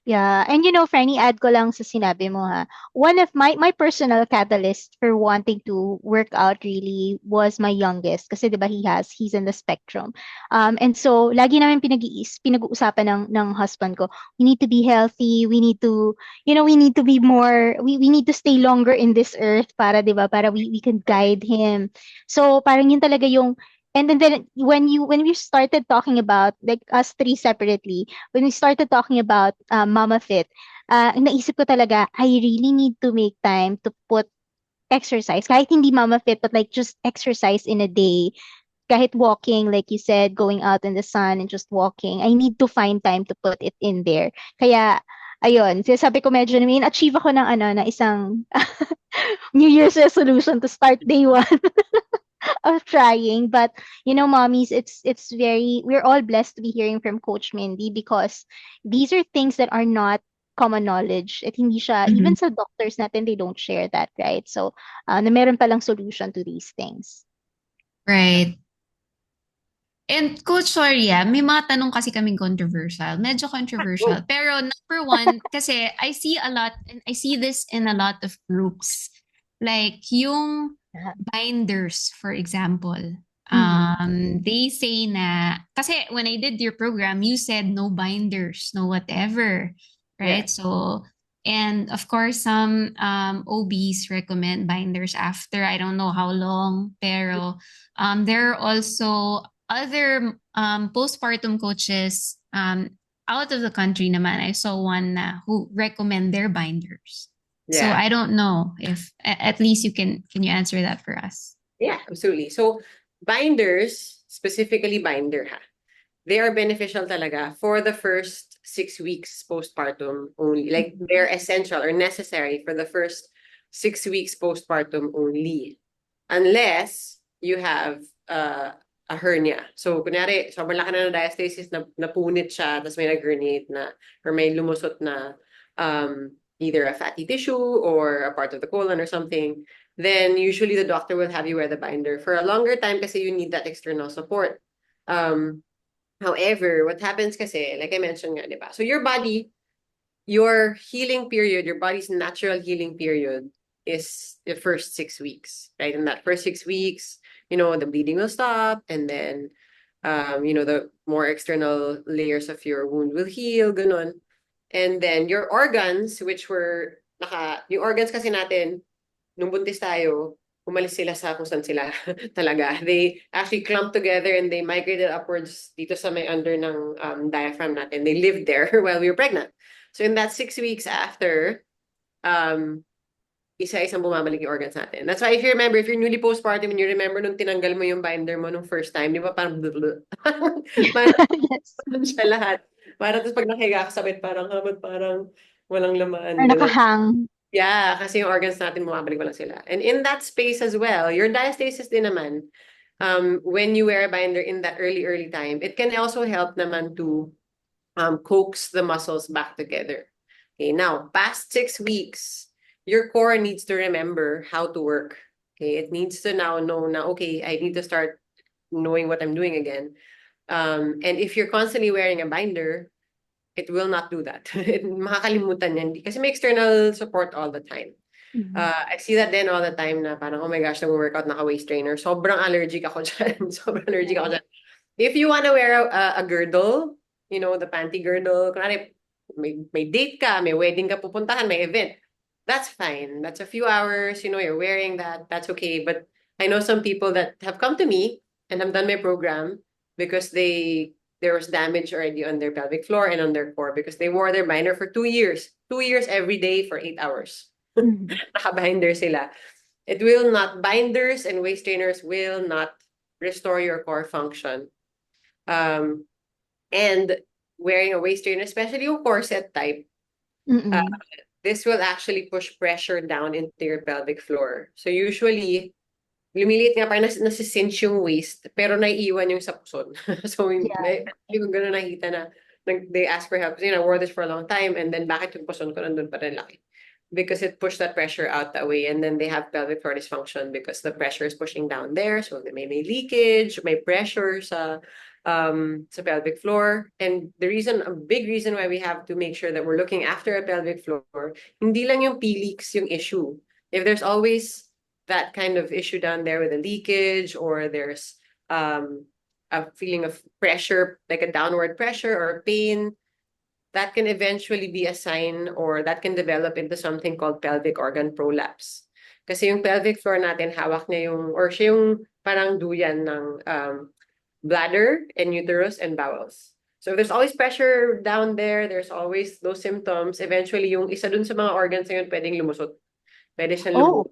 Yeah, and you know, Franny, add ko lang sa sinabi mo ha. One of my personal catalyst for wanting to work out really was my youngest kasi 'di ba he's in the spectrum. And so lagi namin pinag-uusapan ng husband ko, we need to be healthy, we need to we need to be more we need to stay longer in this earth para 'di ba para we can guide him. So parang yun talaga yung and then when we started talking about like us three separately when we started talking about MamaFit, naisip ko talaga, I really need to make time to put exercise. Kahit hindi MamaFit, but like just exercise in a day. Kahit walking, like you said, going out in the sun and just walking. I need to find time to put it in there. Kaya, ayun, sabi ko medyo na achieve ako ng na isang New Year's resolution to start day one of trying. But you know, mommies, it's very we're all blessed to be hearing from Coach Mindy because these are things that are not common knowledge. At hindi siya, Mhm. even sa doctors natin, they don't share that, right? So, na meron palang solution to these things. Right. And Coach Soria, may mga tanong kasi kaming controversial. Medyo controversial. Oh, Pero number one, kasi I see a lot, and I see this in a lot of groups. Like yung Yeah. binders, for example. Mm. They say na, kasi when I did your program, you said no binders, no whatever. yeah. Right? So, and of course, some OBs recommend binders after I don't know how long. Pero there are also other postpartum coaches out of the country naman, I saw one who recommend their binders. So Yeah. I don't know if at least can you answer that for us? Yeah, absolutely. So binders, specifically binder ha, they are beneficial talaga for the first 6 weeks postpartum only. Like Mhm. they're essential or necessary for the first 6 weeks postpartum only. Unless you have a hernia. So, kunyari, sobrang laki na ng diastasis, napunit siya, tapos may nag-herniate na, or may lumusot na either a fatty tissue or a part of the colon or something, then usually the doctor will have you wear the binder. For a longer time kasi you need that external support. Um, However, what happens kasi, like I mentioned nga, di ba? So your body, your healing period, your body's natural healing period is the first 6 weeks, right? In that first 6 weeks, the bleeding will stop, and then, the more external layers of your wound will heal, ganun. And then your organs, which were, yung organs kasi natin, nung buntis tayo, umalis sila sa kung saan sila talaga. They actually clumped together and they migrated upwards dito sa may under ng diaphragm natin. They lived there while we were pregnant. So in that 6 weeks after, um, isa-isang bumabalik yung organs natin. That's why if you remember, if you're newly postpartum and you remember nung tinanggal mo yung binder mo nung first time, di ba parang parang Yes. siya lahat. Parang tapos pag nakahiga ka sa bed, parang walang Or laman, gano'n. nakahang. Yeah, kasi yung organs natin bumabalik mo lang sila. And in that space as well, your diastasis din naman, when you wear a binder in that early time, it can also help naman to coax the muscles back together. Okay, now, past 6 weeks, your core needs to remember how to work. Okay, it needs to now know na, okay, I need to start knowing what I'm doing again. And if you're constantly wearing a binder, it will not do that. Makakalimutan yan. Kasi may external support all the time. Mhm. I see that then all the time na parang, oh my gosh, nag-workout naka-waist trainer. Sobrang allergic ako dyan. Sobrang allergic ako dyan. If you want to wear a girdle, the panty girdle, kunwari, may date ka, may wedding ka pupuntahan, may event, that's fine. That's a few hours, you're wearing that, that's okay. But I know some people that have come to me and have done my program because there was damage already on their pelvic floor and on their core because they wore their binder for 2 years. 2 years every day for 8 hours. Mhm. Naka-binder sila. It will not, binders and waist trainers will not restore your core function. And wearing a waist trainer, especially yung corset type, Mm. this will actually push pressure down into your pelvic floor. So usually, lumiliit nga parang nasicinch yung waist, pero naiiwan yung sa puson. So, Yeah. hindi ko gano'n nakita na they ask for help. Kasi I wore this for a long time and then bakit yung puson ko nandun pa rin laki? Because it pushed that pressure out that way and then they have pelvic floor dysfunction because the pressure is pushing down there. So may leakage, may pressure sa pelvic floor. And a big reason why we have to make sure that we're looking after a pelvic floor, hindi lang yung P-leaks yung issue. If there's always that kind of issue down there with a leakage or there's a feeling of pressure, like a downward pressure or pain, that can eventually be a sign or that can develop into something called pelvic organ prolapse. Kasi yung pelvic floor natin, hawak niya or siya yung parang duyan ng bladder and uterus and bowels. So if there's always pressure down there, there's always those symptoms. Eventually, yung isa dun sa mga organs na yun pwedeng lumusot. Pwede siyang Oh. lumubog.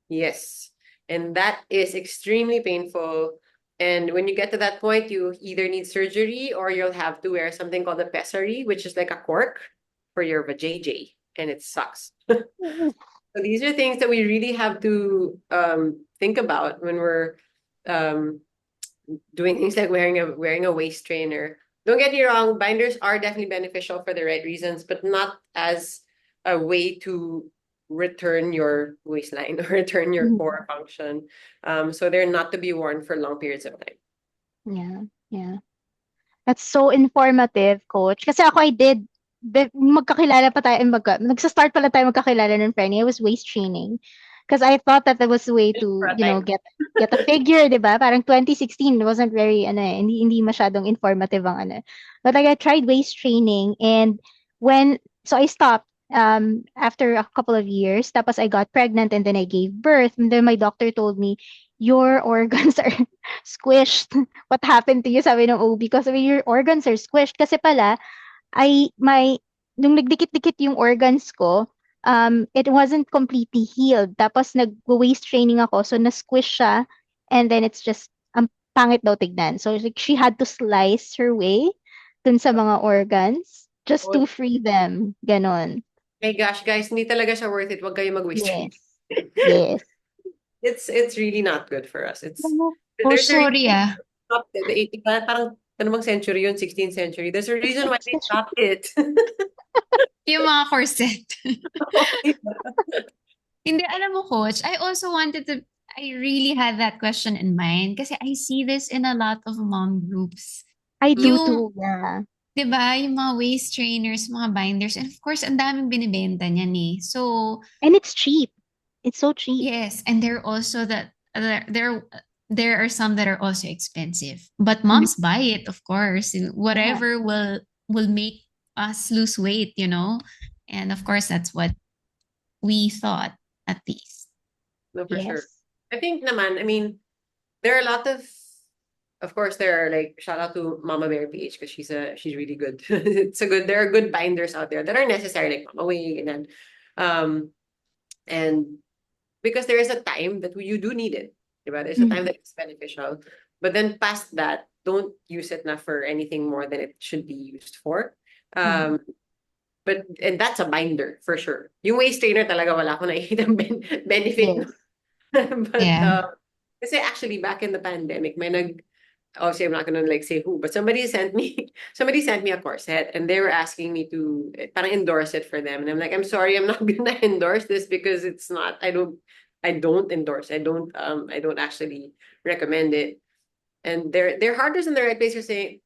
Yes. And that is extremely painful. And when you get to that point, you either need surgery or you'll have to wear something called a pessary, which is like a cork for your vajayjay. And it sucks. So these are things that we really have to think about when we're um, doing things like wearing a waist trainer. Don't get me wrong, binders are definitely beneficial for the right reasons, but not as a way to return your waistline or return your Mhm. core function. So they're not to be worn for long periods of time. Yeah. Yeah. That's so informative, coach. Kasi ako magkakilala pa tayo, nagsa-start pala tayo magkakilala ng Fernie. I was waist training. Because I thought that was a way For to, a time. get a figure, di ba? Parang 2016 wasn't very, hindi masyadong informative ang But like, I tried waist training and so I stopped after a couple of years. Tapos I got pregnant and then I gave birth. And then my doctor told me, your organs are squished. What happened to you, sabi ng OB ko. Sabi, your organs are squished. Kasi pala, nung nagdikit-dikit yung organs ko, it wasn't completely healed. Tapos nag-waist training ako, so na-squish siya, and then it's just, ang pangit daw tignan. So like, she had to slice her way dun sa mga organs just Oh to free them. Ganon. my gosh, guys, hindi talaga siya worth it. Wag kayo mag-waist train. Yes. Yes. It's really not good for us. Oh, There's a reason sorry ah. they stopped it. Parang ano bang century yun? 16th century. There's a reason why they stopped it. Yung mga corset. Hindi, alam mo, coach, I really had that question in mind kasi I see this in a lot of mom groups. I do Yung, too, yeah. di ba, yung mga waist trainers, mga binders, and of course, ang daming binibenta niyan eh. So, And it's cheap. It's so cheap. yes, and there also that there are some that are also expensive. But Mhm. moms buy it, of course. And Yeah. whatever will make us lose weight, you know? And of course, that's what we thought at least. No, for sure. Yes. I think naman, I mean, there are a lot of course, there are like shout out to Mama Bear PH because she's really good. There are good binders out there that are necessary, like Mama Wing and because there is a time that you do need it. Diba? There's a time Mhm. that it's beneficial. But then past that, don't use it na for anything more than it should be used for. Yeah. Um, and that's a binder for sure. Yung waist trainer talaga wala akong nakikita benefit. No? Yes. But Yeah. kasi actually back in the pandemic, may obviously I'm not gonna like say who, but somebody sent me a corset and they were asking me to parang endorse it for them. And I'm like, I'm sorry, I'm not gonna endorse this because it's not I don't endorse. I don't actually recommend it. And their heart is in the right place for saying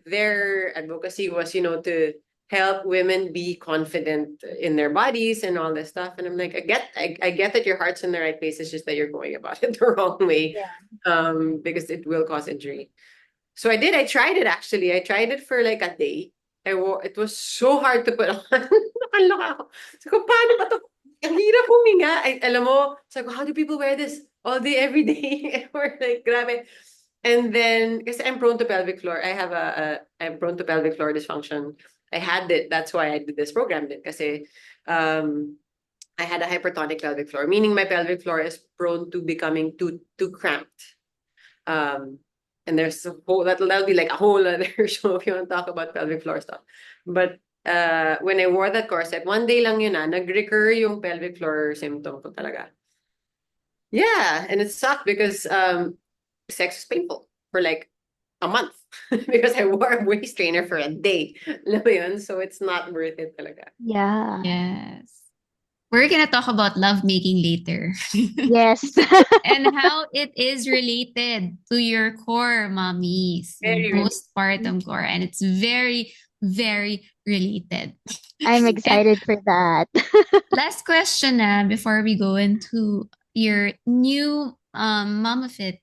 their advocacy was, to help women be confident in their bodies and all this stuff. And I'm like, I get that your heart's in the right place. It's just that you're going about it the wrong way, Yeah. because it will cause injury. So I did. I tried it actually. I tried it for like a day. It was so hard to put on. Nakaloka ako. Sabi ko, paano ba to? Ang hirap huminga. Alam mo, sabi ko, how do people wear this all day, every day? Or like, grabe. And then, because I'm prone to pelvic floor, I'm prone to pelvic floor dysfunction. I had it. That's why I did this program. Because I had a hypertonic pelvic floor, meaning my pelvic floor is prone to becoming too cramped. Um, and there's a whole that'll be like a whole other show if you want to talk about pelvic floor stuff. But when I wore that corset, one day lang yun nag-recur yung pelvic floor symptom ko talaga. Yeah, and it sucked because sex was painful for like a month because I wore a waist trainer for a day. Alam mo yun? So it's not worth it talaga. Yeah. Yes. We're gonna talk about love making later. Yes. And how it is related to your core, mommies, yung Very really. postpartum core. And it's very, very related. I'm And excited for that. last question before we go into your new MamaFit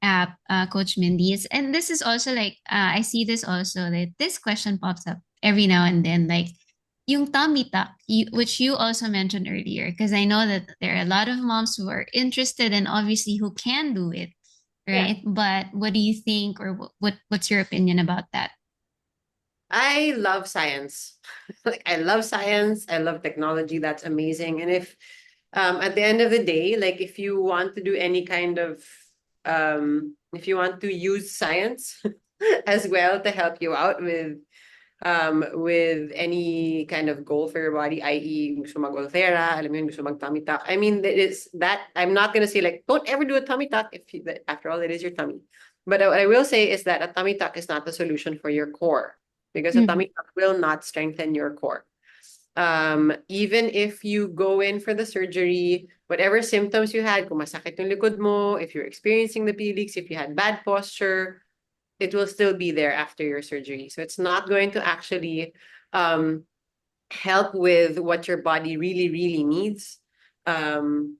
app, Coach Mindy. And this is also like, I see this also, that this question pops up every now and then, like, yung tummy tuck, which you also mentioned earlier, because I know that there are a lot of moms who are interested and obviously who can do it, Yeah. right? But what do you think, or what's your opinion about that? I love science. Like I love science. I love technology. That's amazing. And if at the end of the day, like if you want to do any kind of if you want to use science as well to help you out with any kind of goal for your body, i.e. gusto mag-Volterra, alam mo yun, gusto mag-tummy tuck. I mean, that is that I'm not gonna say like don't ever do a tummy tuck if after all it is your tummy. But what I will say is that a tummy tuck is not the solution for your core because a Mhm. tummy tuck will not strengthen your core. Even if you go in for the surgery, whatever symptoms you had, kung masakit yung likod mo, if you're experiencing the peelix, if you had bad posture, it will still be there after your surgery. So it's not going to actually um, help with what your body really, really needs. Um,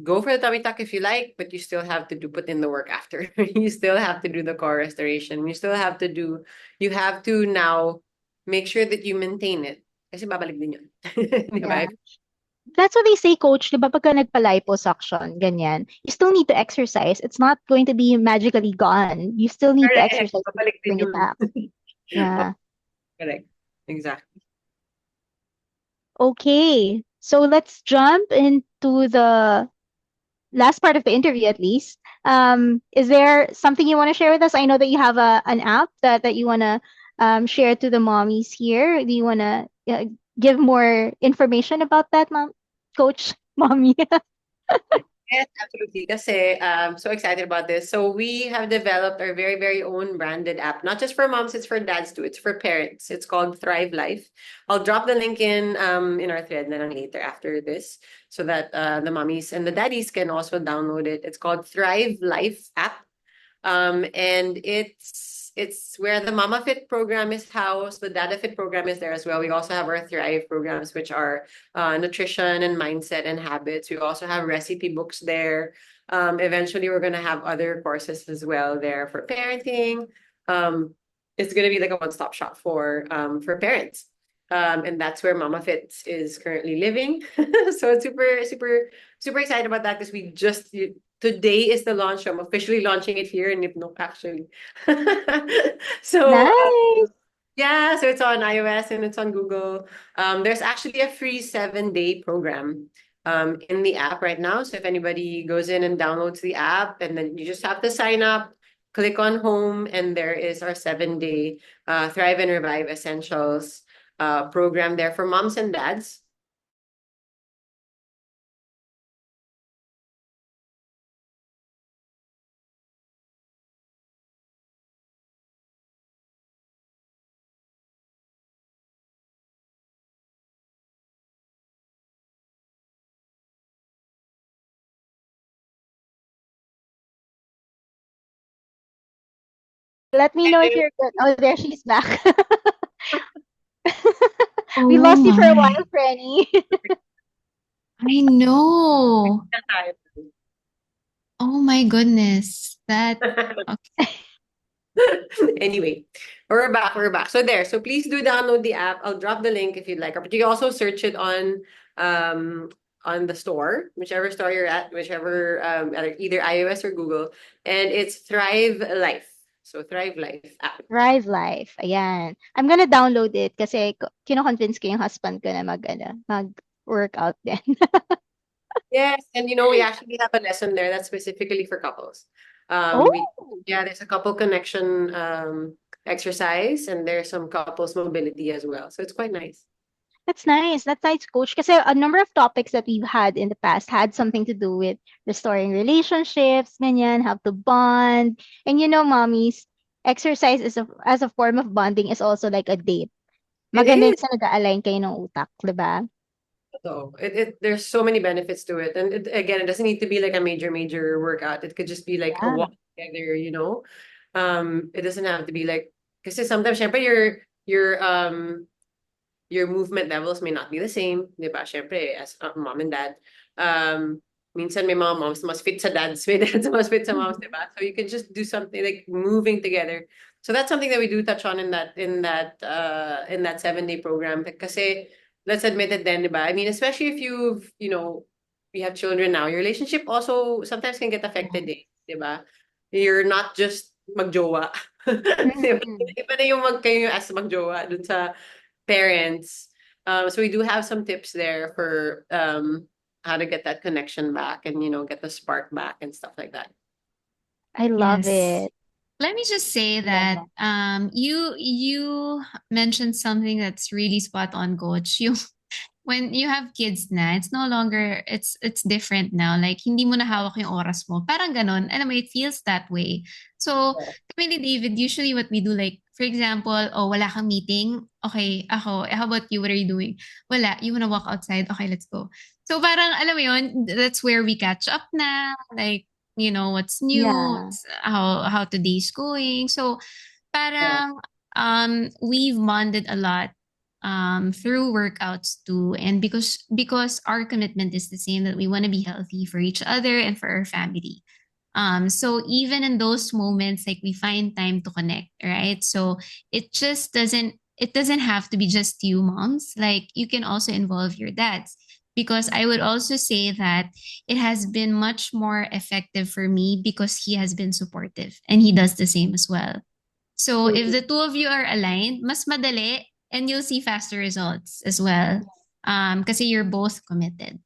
go for the tummy tuck if you like, but you still have to put in the work after. You still have to do the core restoration. You have to now make sure that you maintain it. Kasi babalik din yun. Di ba? Yeah. That's what they say, coach, di ba, pagka nagpa-liposuction, ganyan, you still need to exercise. It's not going to be magically gone. You still need to Correct. exercise to Babalik din bring it yun. back. Yeah. Correct. Exactly. Okay. So let's jump into the last part of the interview at least. Is there something you want to share with us? I know that you have an app that you want to share to the mommies here. Do you want to give more information about that, mom, coach, mommy? Yes, absolutely. Kasi so excited about this. So we have developed our very, very own branded app, not just for moms, it's for dads too. It's for parents. It's called Thrive Life. I'll drop the link in our thread na lang later after this so that the mommies and the daddies can also download it. It's called Thrive Life app. And it's where the MamaFit program is housed. The DadaFit program is there as well. We also have our Thrive programs, which are nutrition and mindset and habits. We also have recipe books there. Eventually, we're going to have other courses as well there for parenting. Um, it's going to be like a one-stop shop for parents. And that's where MamaFit is currently living. So it's super, super, super excited about that because we just today is the launch. I'm officially launching it here in Nipno, actually. So Nice. yeah, so it's on iOS and it's on Google. There's actually a free 7-day program in the app right now. So if anybody goes in and downloads the app, and then you just have to sign up, click on home, and there is our 7-day Thrive and Revive Essentials program there for moms and dads. Let me know if you're good. Oh, there she's back. We Oh lost you for a while, my. Franny. I know. Oh my goodness. That okay. Anyway, we're back. We're back. So there. So please do download the app. I'll drop the link if you'd like. But you can also search it um on the store, whichever store you're at, whichever either iOS or Google, and it's Thrive Life. So Thrive Life app. Thrive Life. Ayan. I'm gonna download it kasi kino-convince ko yung husband ko na mag-workout din. Yes, and we actually have a lesson there that's specifically for couples. Oh, Yeah, there's a couple connection exercise, and there's some couples mobility as well. So it's quite nice. that's nice. That's nice, coach. Kasi a number of topics that we've had in the past had something to do with restoring relationships, ganyan, how to bond. And mommies, exercise is as a form of bonding is also like a date. It Maganda yun is. sa nag-align kayo ng utak, di ba? So there's so many benefits to it. And again, it doesn't need to be like a major, major workout. It could just be like a Yeah. walk together. It doesn't have to be like, because sometimes, syempre, your movement levels may not be the same, di ba? Syempre, as mom and dad. Um, Minsan may mga moms mas fit sa dads, may dads mas fit sa moms, di ba? So you can just do something like moving together. So that's something that we do touch on in that 7-day program. Kasi let's admit it then, di ba? I mean, especially if you have children now, your relationship also sometimes can get affected, di ba? You're not just magjowa. Di ba? Mhm. Iba na yung kayo as magjowa dun sa parents. So we do have some tips there for how to get that connection back and get the spark back and stuff like that. I love Yes. it. Let me just say Love that that. you mentioned something that's really spot on, coach. You when you have kids na, it's no longer it's different now. Like hindi mo na hawak yung oras mo. Parang ganon. Alam mo, it feels that way. So, kami ni David, usually what we do, like, for example, oh, wala kang meeting. Okay, ako, how about you? What are you doing? Wala, you wanna walk outside? Okay, let's go. So parang, alam mo yun, that's where we catch up na. Like, what's new, Yeah. how today's going. So, Yeah. parang we've bonded a lot through workouts too, and because our commitment is the same, that we want to be healthy for each other and for our family. So even in those moments, like, we find time to connect, right? So it doesn't have to be just you moms. Like, you can also involve your dads, because I would also say that it has been much more effective for me because he has been supportive and he does the same as well. So if Mhm. the two of you are aligned, mas madali, and you'll see faster results as well. Kasi you're both committed.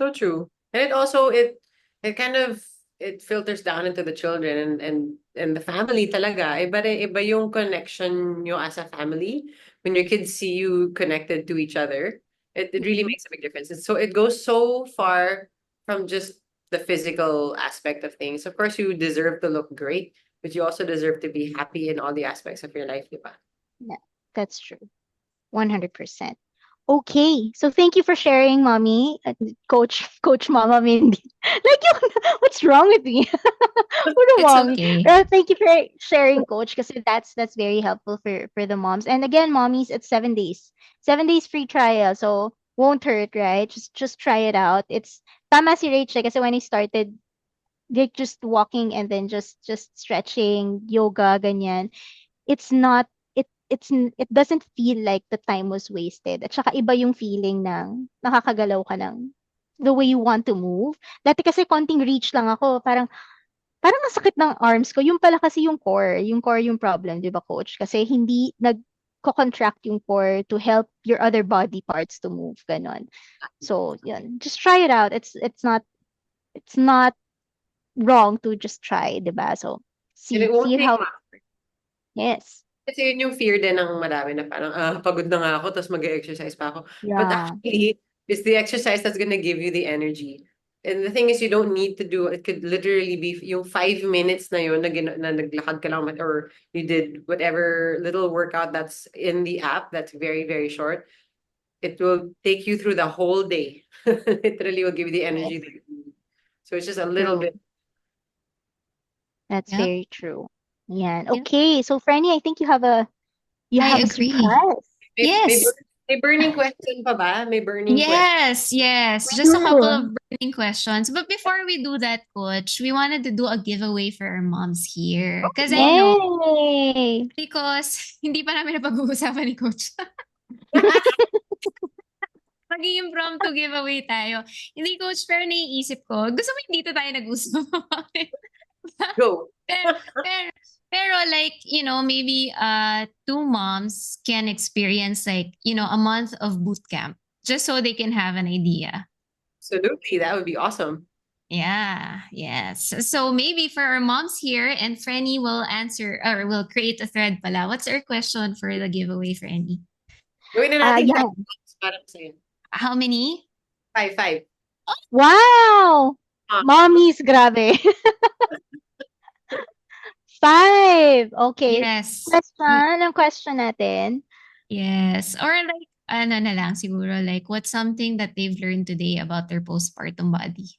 So true. And it kind of it filters down into the children and the family talaga. Iba yung connection nyo as a family. When your kids see you connected to each other, it really Mhm. makes a big difference. So it goes so far from just the physical aspect of things. Of course, you deserve to look great, but you also deserve to be happy in all the aspects of your life, di ba? Yeah, that's true. 100%. Okay, so thank you for sharing, mommy, Coach Mama Mindy. Like, what's wrong with me? Puro It's mommy. okay. Thank you for sharing, Coach, because that's very helpful for the moms. And again, mommies, it's 7 days, 7 days free trial, so won't hurt, right? Just try it out. It's tama si Rachel kasi when I started, like just walking and then just stretching, yoga, ganyan. It's not it doesn't feel like the time was wasted. At saka iba yung feeling ng nakakagalaw ka ng the way you want to move. Dati kasi konting reach lang ako, parang ang sakit ng arms ko. Yung pala kasi yung core yung problem, 'di ba, coach? Kasi hindi nagko-contract yung core to help your other body parts to move, ganon. So, yun. Just try it out. It's not wrong to just try, 'di ba? So, And it see won't see take how much. yes. Kasi yun yung fear din ng marami na parang, pagod na nga ako, tapos mag-exercise pa ako. But Yeah. actually, it's the exercise that's gonna give you the energy. And the thing is, you don't need to do, it could literally be yung 5 minutes na yun na naglakad ka lang or you did whatever little workout that's in the app that's very, very short. It will take you through the whole day. Literally will give you the Yes. energy that you need. So it's just a little True. bit. That's Yep. very true. Yeah. Yep. Okay. So Franny, I think you I have a agree. surprise. May, may, Yes. may burning question pa ba? May burning question. Yes, yes. We Just a couple do. of burning questions. But before we do that, Coach, we wanted to do a giveaway for our moms here. Because I know, Yay! because hindi pa namin napag-uusapan ni Coach. Mag-i-impromptu giveaway tayo. Hindi, Coach, pero naiisip ko, gusto mo yung dito tayo nag-usap. Go. pero, pero, pero like, maybe two moms can experience like, a month of boot camp just so they can have an idea. Absolutely. That would be awesome. Yeah, yes. So maybe for our moms here, and Frenny will answer or will create a thread pala. What's our question for the giveaway, Frenny? Gawin na natin Yeah. 5 para sa'yo. How many? 5. Wow! Ah. Mommies, grabe. 5. Okay. Yes. Question. Ang question natin. Yes. Or like, ano na lang siguro, like what's something that they've learned today about their postpartum body?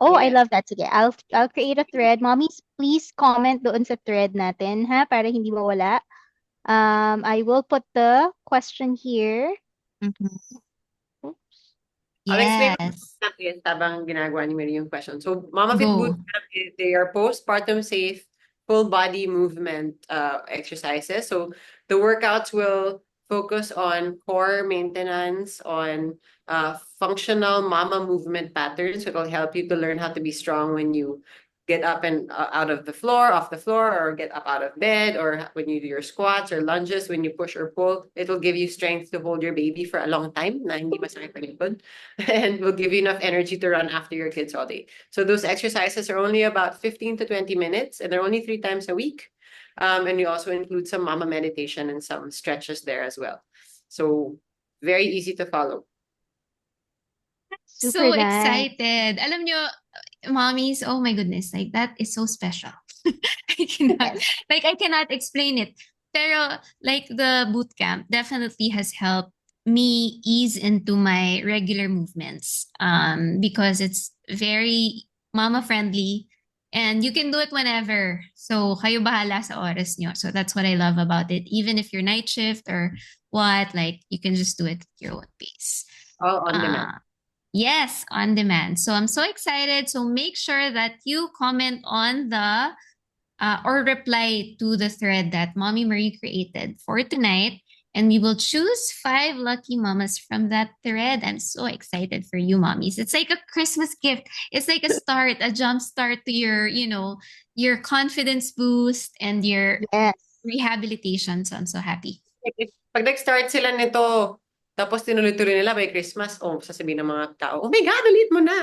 Oh, I Yes. love that. Sige, I'll create a thread. Mommies, please comment doon sa thread natin, ha? Para hindi mawala. I will put the question here. Mhm. Oops. I'll explain Yes. natin habang ginagawa ni Mary yung question. So, MamaFit Go. Bootcamp, they are postpartum safe, full body movement exercises. So, the workouts will focus on core maintenance, on functional mama movement patterns. It will help you to learn how to be strong when you get up and out of the floor, off the floor, or get up out of bed, or when you do your squats or lunges, when you push or pull. It will give you strength to hold your baby for a long time na hindi masakit ang likod. And will give you enough energy to run after your kids all day. So those exercises are only about 15 to 20 minutes, and they're only 3 times a week. And we also include some mama meditation and some stretches there as well. So very easy to follow. Super So nice. excited. Alam nyo, mommies, oh my goodness, like that is so special. I cannot, Yes. I cannot explain it. Pero like the boot camp definitely has helped me ease into my regular movements because it's very mama friendly and you can do it whenever. So kayo bahala sa oras nyo. So that's what I love about it. Even if you're night shift or what, like you can just do it at your own pace. All on demand. Yes, on demand. So I'm so excited. So make sure that you comment on the or reply to the thread that Mommy Marie created for tonight. And we will choose 5 lucky mamas from that thread. I'm so excited for you, mommies. It's like a Christmas gift. It's like a start, a jump start to your, your confidence boost and your Yes. rehabilitation. So I'm so happy. Pag nag-start sila nito, tapos tinuloy-tuloy nila by Christmas, sasabihin ng mga tao, oh my God, ulit mo na.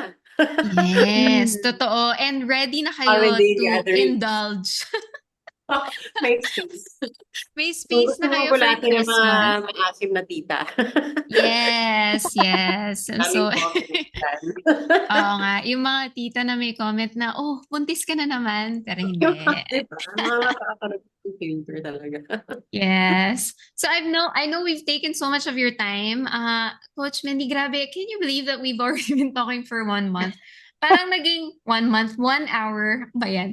Yes, Mm. totoo. And ready na kayo Holiday to gathering. indulge. May space. May Kung space gusto na mong kayo for bulati ng mga Christmas. maasim na tita. Yes. Yes, yes. So, Daming comment yan. oo nga, yung mga tita na may comment na, oh, buntis ka na naman, pero Yung hindi. mga, di ba? Mga nakaka-filter talaga. Yes. So I know we've taken so much of your time. Coach Mindy, grabe, can you believe that we've already been talking for 1 month? Parang naging 1 month, 1 hour ba yan?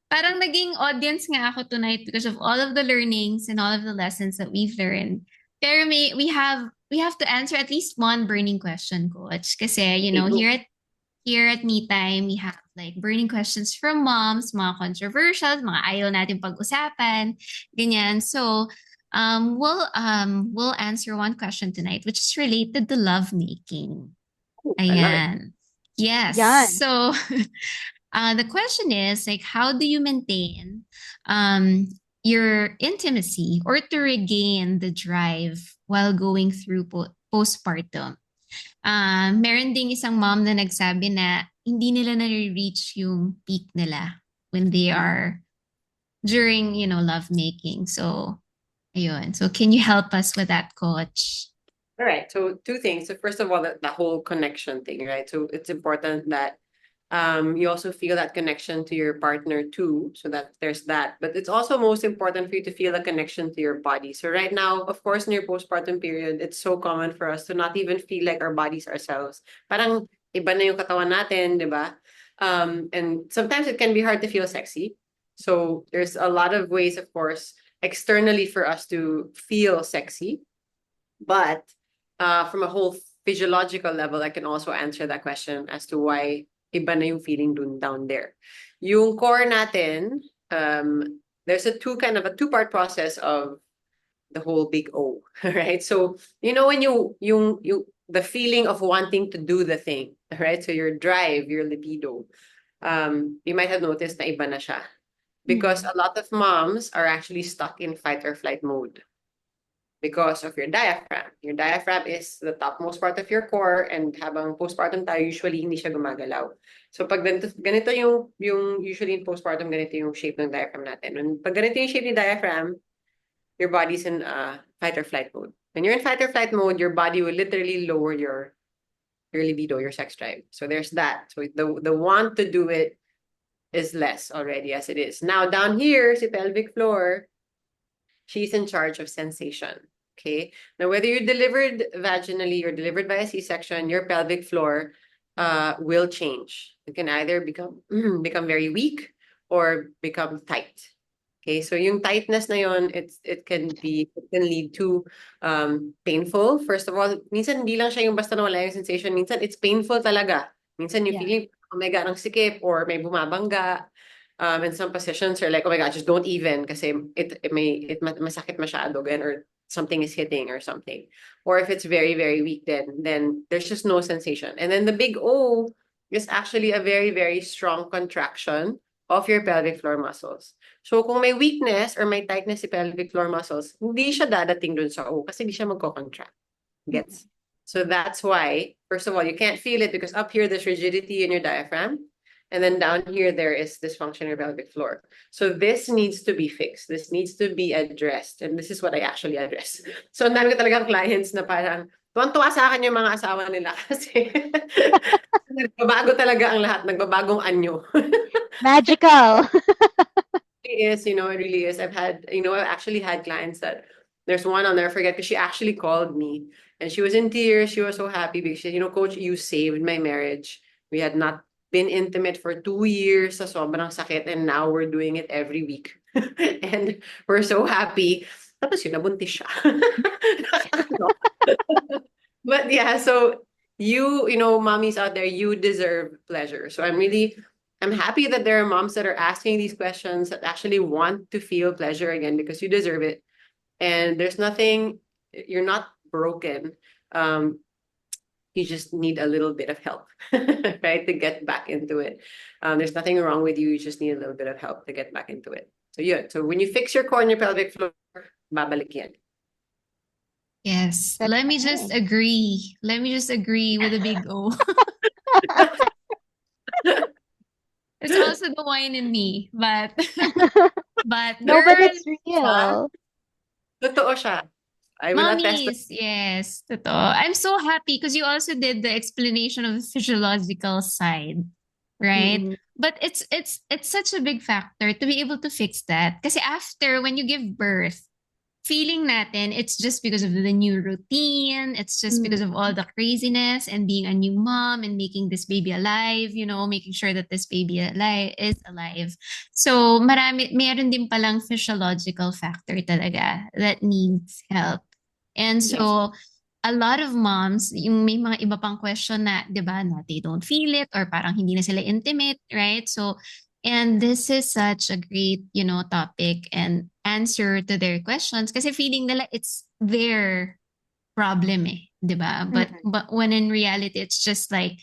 Parang naging audience nga ako tonight because of all of the learnings and all of the lessons that we've learned. Pero we have to answer at least one burning question, Coach. Kasi, Okay, go. here at Me Time, we have like burning questions from moms, mga controversial, mga ayaw natin pag-usapan, ganyan. So, we'll answer one question tonight, which is related to lovemaking. Oh, I love it. Ayan. Yes. Yan. So, the question is like, how do you maintain um, your intimacy or to regain the drive while going through postpartum? Meron ding isang mom na nagsabi na hindi nila na-reach yung peak nila when they are during, lovemaking. So, ayun. So, can you help us with that, coach? All right. So two things. So first of all, the whole connection thing, right? So it's important that you also feel that connection to your partner too. So that there's that. But it's also most important for you to feel a connection to your body. So right now, of course, in your postpartum period, it's so common for us to not even feel like our bodies ourselves. Parang iba na yung katawan natin, di ba? And sometimes it can be hard to feel sexy. So there's a lot of ways, of course, externally for us to feel sexy. But from a whole physiological level, I can also answer that question as to why iba na yung feeling dun down there. Yung core natin, there's a two-part process of the whole big O, right? So, when the feeling of wanting to do the thing, right? So your drive, your libido, you might have noticed na iba na siya. Because a lot of moms are actually stuck in fight or flight mode because of your diaphragm. Your diaphragm is the topmost part of your core, and habang postpartum tayo, usually hindi siya gumagalaw. So pag ganito yung usually in postpartum, ganito yung shape ng diaphragm natin. When pag ganito yung shape ng diaphragm, your body's in fight or flight mode. When you're in fight or flight mode, your body will literally lower your libido, your sex drive. So there's that. So the want to do it is less already as it is. Now down here, si pelvic floor, she's in charge of sensation. Okay. Now, whether you're delivered vaginally or delivered by a C-section, your pelvic floor will change. It can either become very weak or become tight. Okay, so yung tightness na yon, it can lead to painful. First of all, minsan hindi lang siya yung basta nawala yung sensation. Minsan it's painful talaga. Minsan yung feeling, oh my God, ang sikip or may bumabangga. In some positions are like, oh my God, just don't even kasi masakit masyado or something is hitting or something. Or if it's very, very weak, then there's just no sensation. And then the big O is actually a very, very strong contraction of your pelvic floor muscles. So kung may weakness or may tightness si pelvic floor muscles, hindi siya dadating dun sa O kasi hindi siya magko-contract. Gets? So that's why, first of all, you can't feel it because up here there's rigidity in your diaphragm. And then down here, there is dysfunction in your pelvic floor. So this needs to be fixed. This needs to be addressed. And this is what I actually address. So ang dami ko talagang clients na parang, tuwan-tuwa sa akin yung mga asawa nila kasi nagbabago talaga ang lahat. Nagbabagong anyo. Magical. It really is. I've actually had clients that there's one I'll never forget because she actually called me and she was in tears. She was so happy because she said, Coach, you saved my marriage. We had not been intimate for 2 years sa sobrang sakit and now we're doing it every week. And we're so happy. Tapos yun, nabuntis siya. But yeah, so mommies out there, you deserve pleasure. So I'm happy that there are moms that are asking these questions that actually want to feel pleasure again because you deserve it. And you're not broken. You just need a little bit of help, right? To get back into it. There's nothing wrong with you. You just need a little bit of help to get back into it. So yeah, so when you fix your core and your pelvic floor, babalik yan. Yes. That's Let me just nice. agree. Let me just agree with a big O. It's also the wine in me, but No, but girl, it's real. Totoo siya. I will attest to Mommies, yes, totoo. I'm so happy because you also did the explanation of the physiological side, right? Mm-mm. But it's such a big factor to be able to fix that. Kasi after when you give birth, feeling natin it's just because of the new routine, it's just because of all the craziness and being a new mom and making this baby alive, making sure that this baby alive is alive. So meron din palang physiological factor talaga that needs help. And Yes. so a lot of moms, yung may mga iba pang question na, 'di ba, na they don't feel it or parang hindi na sila intimate, right? So and this is such a great, topic and answer to their questions kasi feeling nila it's their problem eh, 'di ba? Mm-mm. But when in reality it's just like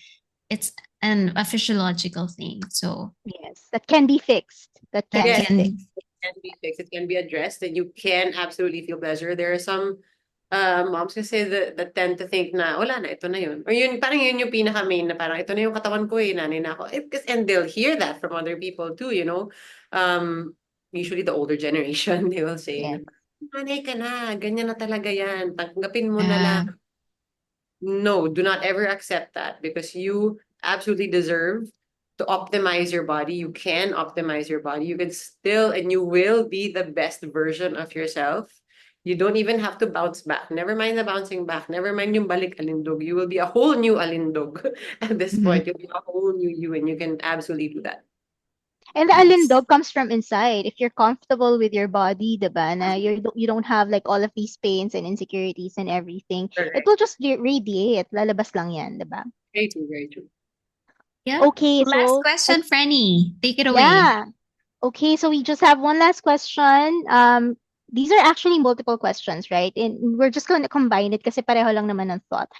it's a physiological thing. So Yes. That can be fixed. That that can yes, be can fixed. it can be fixed. It can be addressed, and you can absolutely feel pleasure. There are some moms kasi that tend to think na wala na, ito na yun. Or yun, parang yun yung pinaka main na parang ito na yung katawan ko eh, nanay na ako. And they'll hear that from other people too, you know. Um, Usually the older generation, they will say, Yes. nanay ka na, ganyan na talaga yan, tanggapin mo na lang. yeah. No, do not ever accept that because you absolutely deserve to optimize your body. You can optimize your body. You can still and you will be the best version of yourself. You don't even have to bounce back. Never mind the bouncing back. Never mind yung balik alindog. You will be a whole new alindog at this Mhm. point. You'll be a whole new you, and you can absolutely do that. And the Yes. alindog comes from inside. If you're comfortable with your body, diba, na you don't have like all of these pains and insecurities and everything, it Correct. will just radiate. Lalabas lang yan, diba? Very true, very true. Yeah. Okay, Last so question, Franny. Take it away. yeah. Okay, so we just have one last question. These are actually multiple questions, right? And we're just going to combine it kasi pareho lang naman ng thought.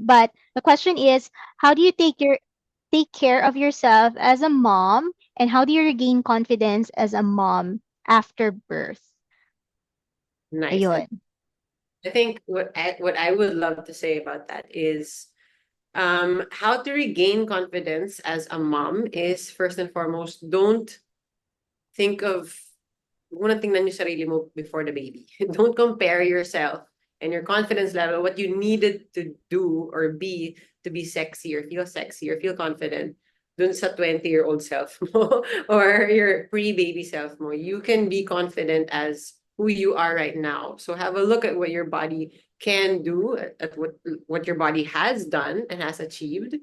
But the question is, how do you take care of yourself as a mom, and how do you regain confidence as a mom after birth? Nice. And Ayun. I think what I would love to say about that is how to regain confidence as a mom is first and foremost, don't think of huwag mo nang tingnan yung sarili mo before the baby. Don't compare yourself and your confidence level, what you needed to do or be to be sexy or feel confident dun sa 20-year-old self mo or your pre-baby self mo. You can be confident as who you are right now. So have a look at what your body can do, at what your body has done and has achieved,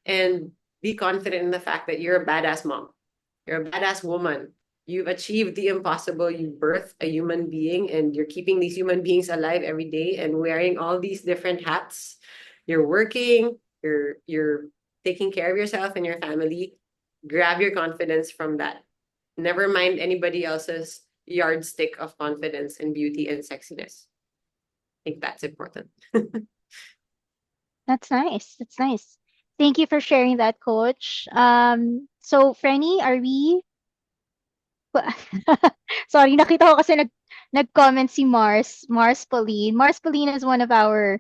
and be confident in the fact that you're a badass mom. You're a badass woman. You've achieved the impossible. You birthed a human being and you're keeping these human beings alive every day and wearing all these different hats. You're working, you're taking care of yourself and your family. Grab your confidence from that. Never mind anybody else's yardstick of confidence and beauty and sexiness. I think that's important. That's nice. That's nice. Thank you for sharing that, Coach. So Frenny, are we sorry, nakita ko kasi nag-comment si Mars Pauline. Mars Pauline is one of our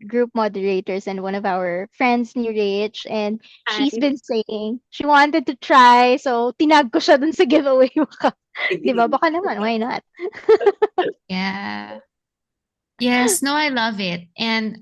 group moderators and one of our friends ni Rich, and Hi. she's been saying she wanted to try, so tinag ko siya dun sa giveaway. Baka, 'di ba? Baka naman, why not? Yeah. Yes, no, I love it. And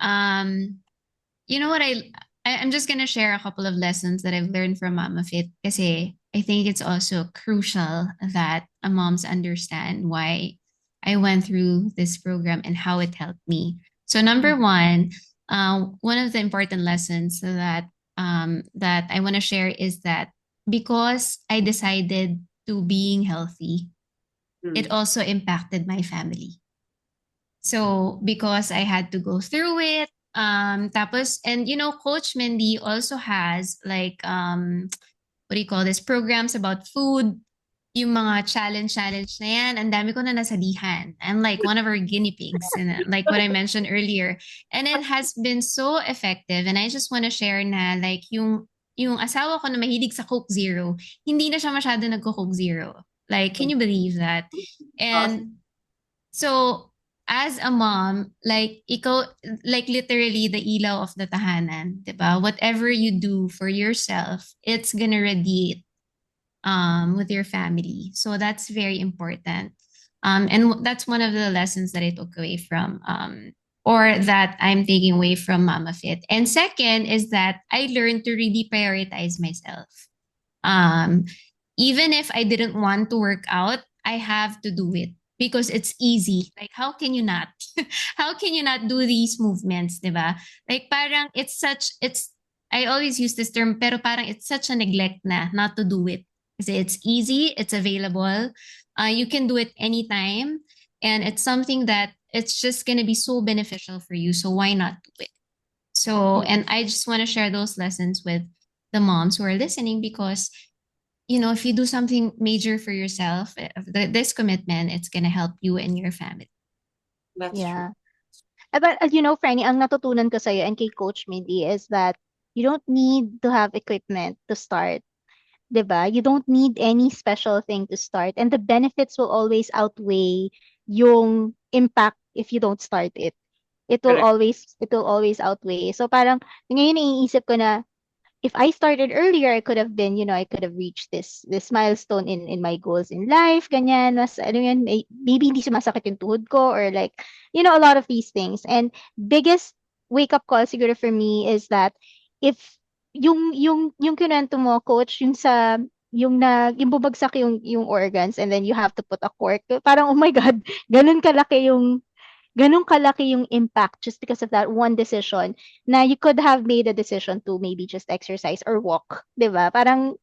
you know what I'm just gonna share a couple of lessons that I've learned from MamaFit kasi I think it's also crucial that moms understand why I went through this program and how it helped me. So number one of the important lessons that I want to share is that because I decided to being healthy, it Mm. also impacted my family. So because I had to go through it, tapos and Coach Mindy also has like what do you call this programs about food, yung mga challenge na yan, ang dami ko na nasalihan. I'm like one of our guinea pigs, and like what I mentioned earlier. And it has been so effective. And I just want to share na like yung asawa ko na mahilig sa Coke Zero, hindi na siya masyado nagko-Coke Zero. Like, can you believe that? Awesome. And so, as a mom, like ikaw, like literally the ilaw of the tahanan, 'di ba? Whatever you do for yourself, it's gonna radiate with your family. So that's very important. And that's one of the lessons that I took away from, or that I'm taking away from MamaFit. And second is that I learned to really prioritize myself. Um, Even if I didn't want to work out, I have to do it because it's easy. Like, how can you not? How can you not do these movements, diba? Like, parang I always use this term, pero parang it's such a neglect na not to do it. Kasi it's easy, it's available. You can do it anytime. And it's something that it's just going to be so beneficial for you. So why not do it? So, Yeah. and I just want to share those lessons with the moms who are listening because if you do something major for yourself, this commitment, it's gonna help you and your family. That's true. Yeah. But Franny, ang natutunan ko sa'yo and kay Coach Mindy is that you don't need to have equipment to start. 'Di ba? You don't need any special thing to start. And the benefits will always outweigh yung impact if you don't start it. Correct. It will always outweigh. So parang ngayon naiisip ko na if I started earlier, I could have been, I could have reached this milestone in my goals in life, ganyan, mas, ano yun, maybe hindi sumasakit yung tuhod ko or like, a lot of these things. And biggest wake-up call siguro for me is that if yung kinuwento mo, coach, yung bumagsak yung organs and then you have to put a cork, parang, oh my God, ganun kalaki yung impact just because of that one decision na you could have made a decision to maybe just exercise or walk, 'di ba? Parang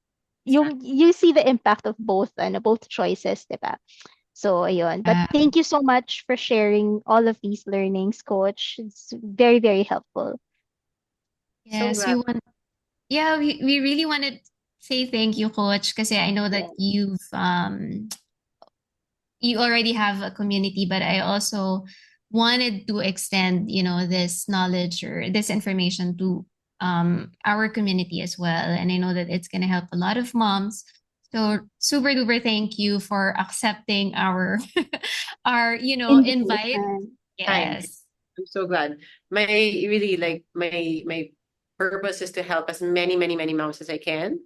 Exactly. you see the impact of both choices, 'di ba? So ayun. But Uh, thank you so much for sharing all of these learnings, coach. It's very, very helpful. So yes, glad. we really want to say thank you, Coach, because I know that Yeah. you already have a community, but I also wanted to extend, this knowledge or this information to our community as well. And I know that it's going to help a lot of moms. So super duper thank you for accepting our our invite. Invitation. Time. Yes. I'm so glad. My really like my purpose is to help as many, many, many moms as I can.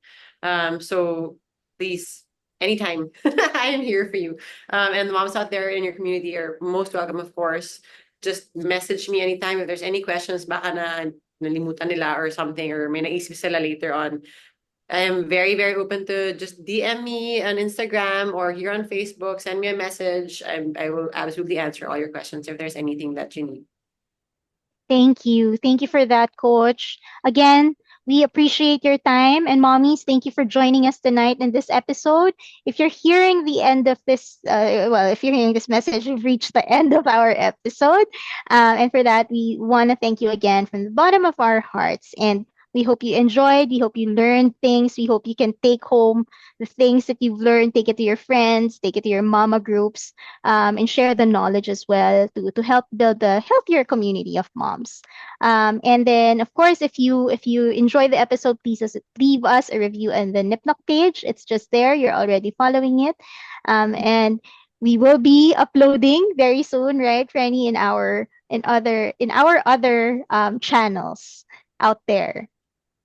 So please, anytime, I am here for you. And the moms out there in your community are most welcome, of course. Just message me anytime if there's any questions, baka nalimutan nila or something, or may naisip sila later on. I am very, very open to just DM me on Instagram or here on Facebook. Send me a message. I will absolutely answer all your questions if there's anything that you need. Thank you. Thank you for that, Coach. Again, we appreciate your time. And mommies, thank you for joining us tonight in this episode. If you're hearing the end of this, if you're hearing this message, we've reached the end of our episode. And for that, we want to thank you again from the bottom of our hearts. And we hope you enjoyed. We hope you learned things. We hope you can take home the things that you've learned, take it to your friends, take it to your mama groups, and share the knowledge as well to help build a healthier community of moms. And then, of course, if you enjoy the episode, please leave us a review on the Nipnock page. It's just there. You're already following it, and we will be uploading very soon, right, Franny, in our other channels out there.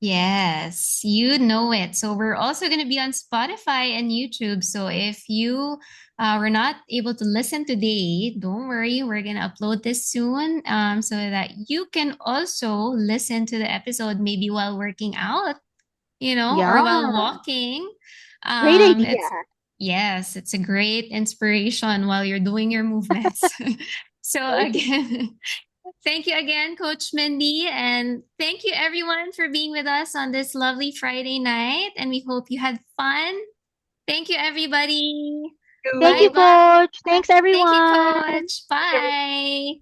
Yes, you know it. So we're also going to be on Spotify and YouTube. So if you were not able to listen today, don't worry. We're going to upload this soon so that you can also listen to the episode maybe while working out, or while Yeah, walking. great idea. It's Yes, it's a great inspiration while you're doing your movements. So Right. again, thank you again, Coach Mindy. And thank you, everyone, for being with us on this lovely Friday night. And we hope you had fun. Thank you, everybody. Thank Bye you, You. bye. Coach. Thanks, Thank you, everyone. Coach. Bye.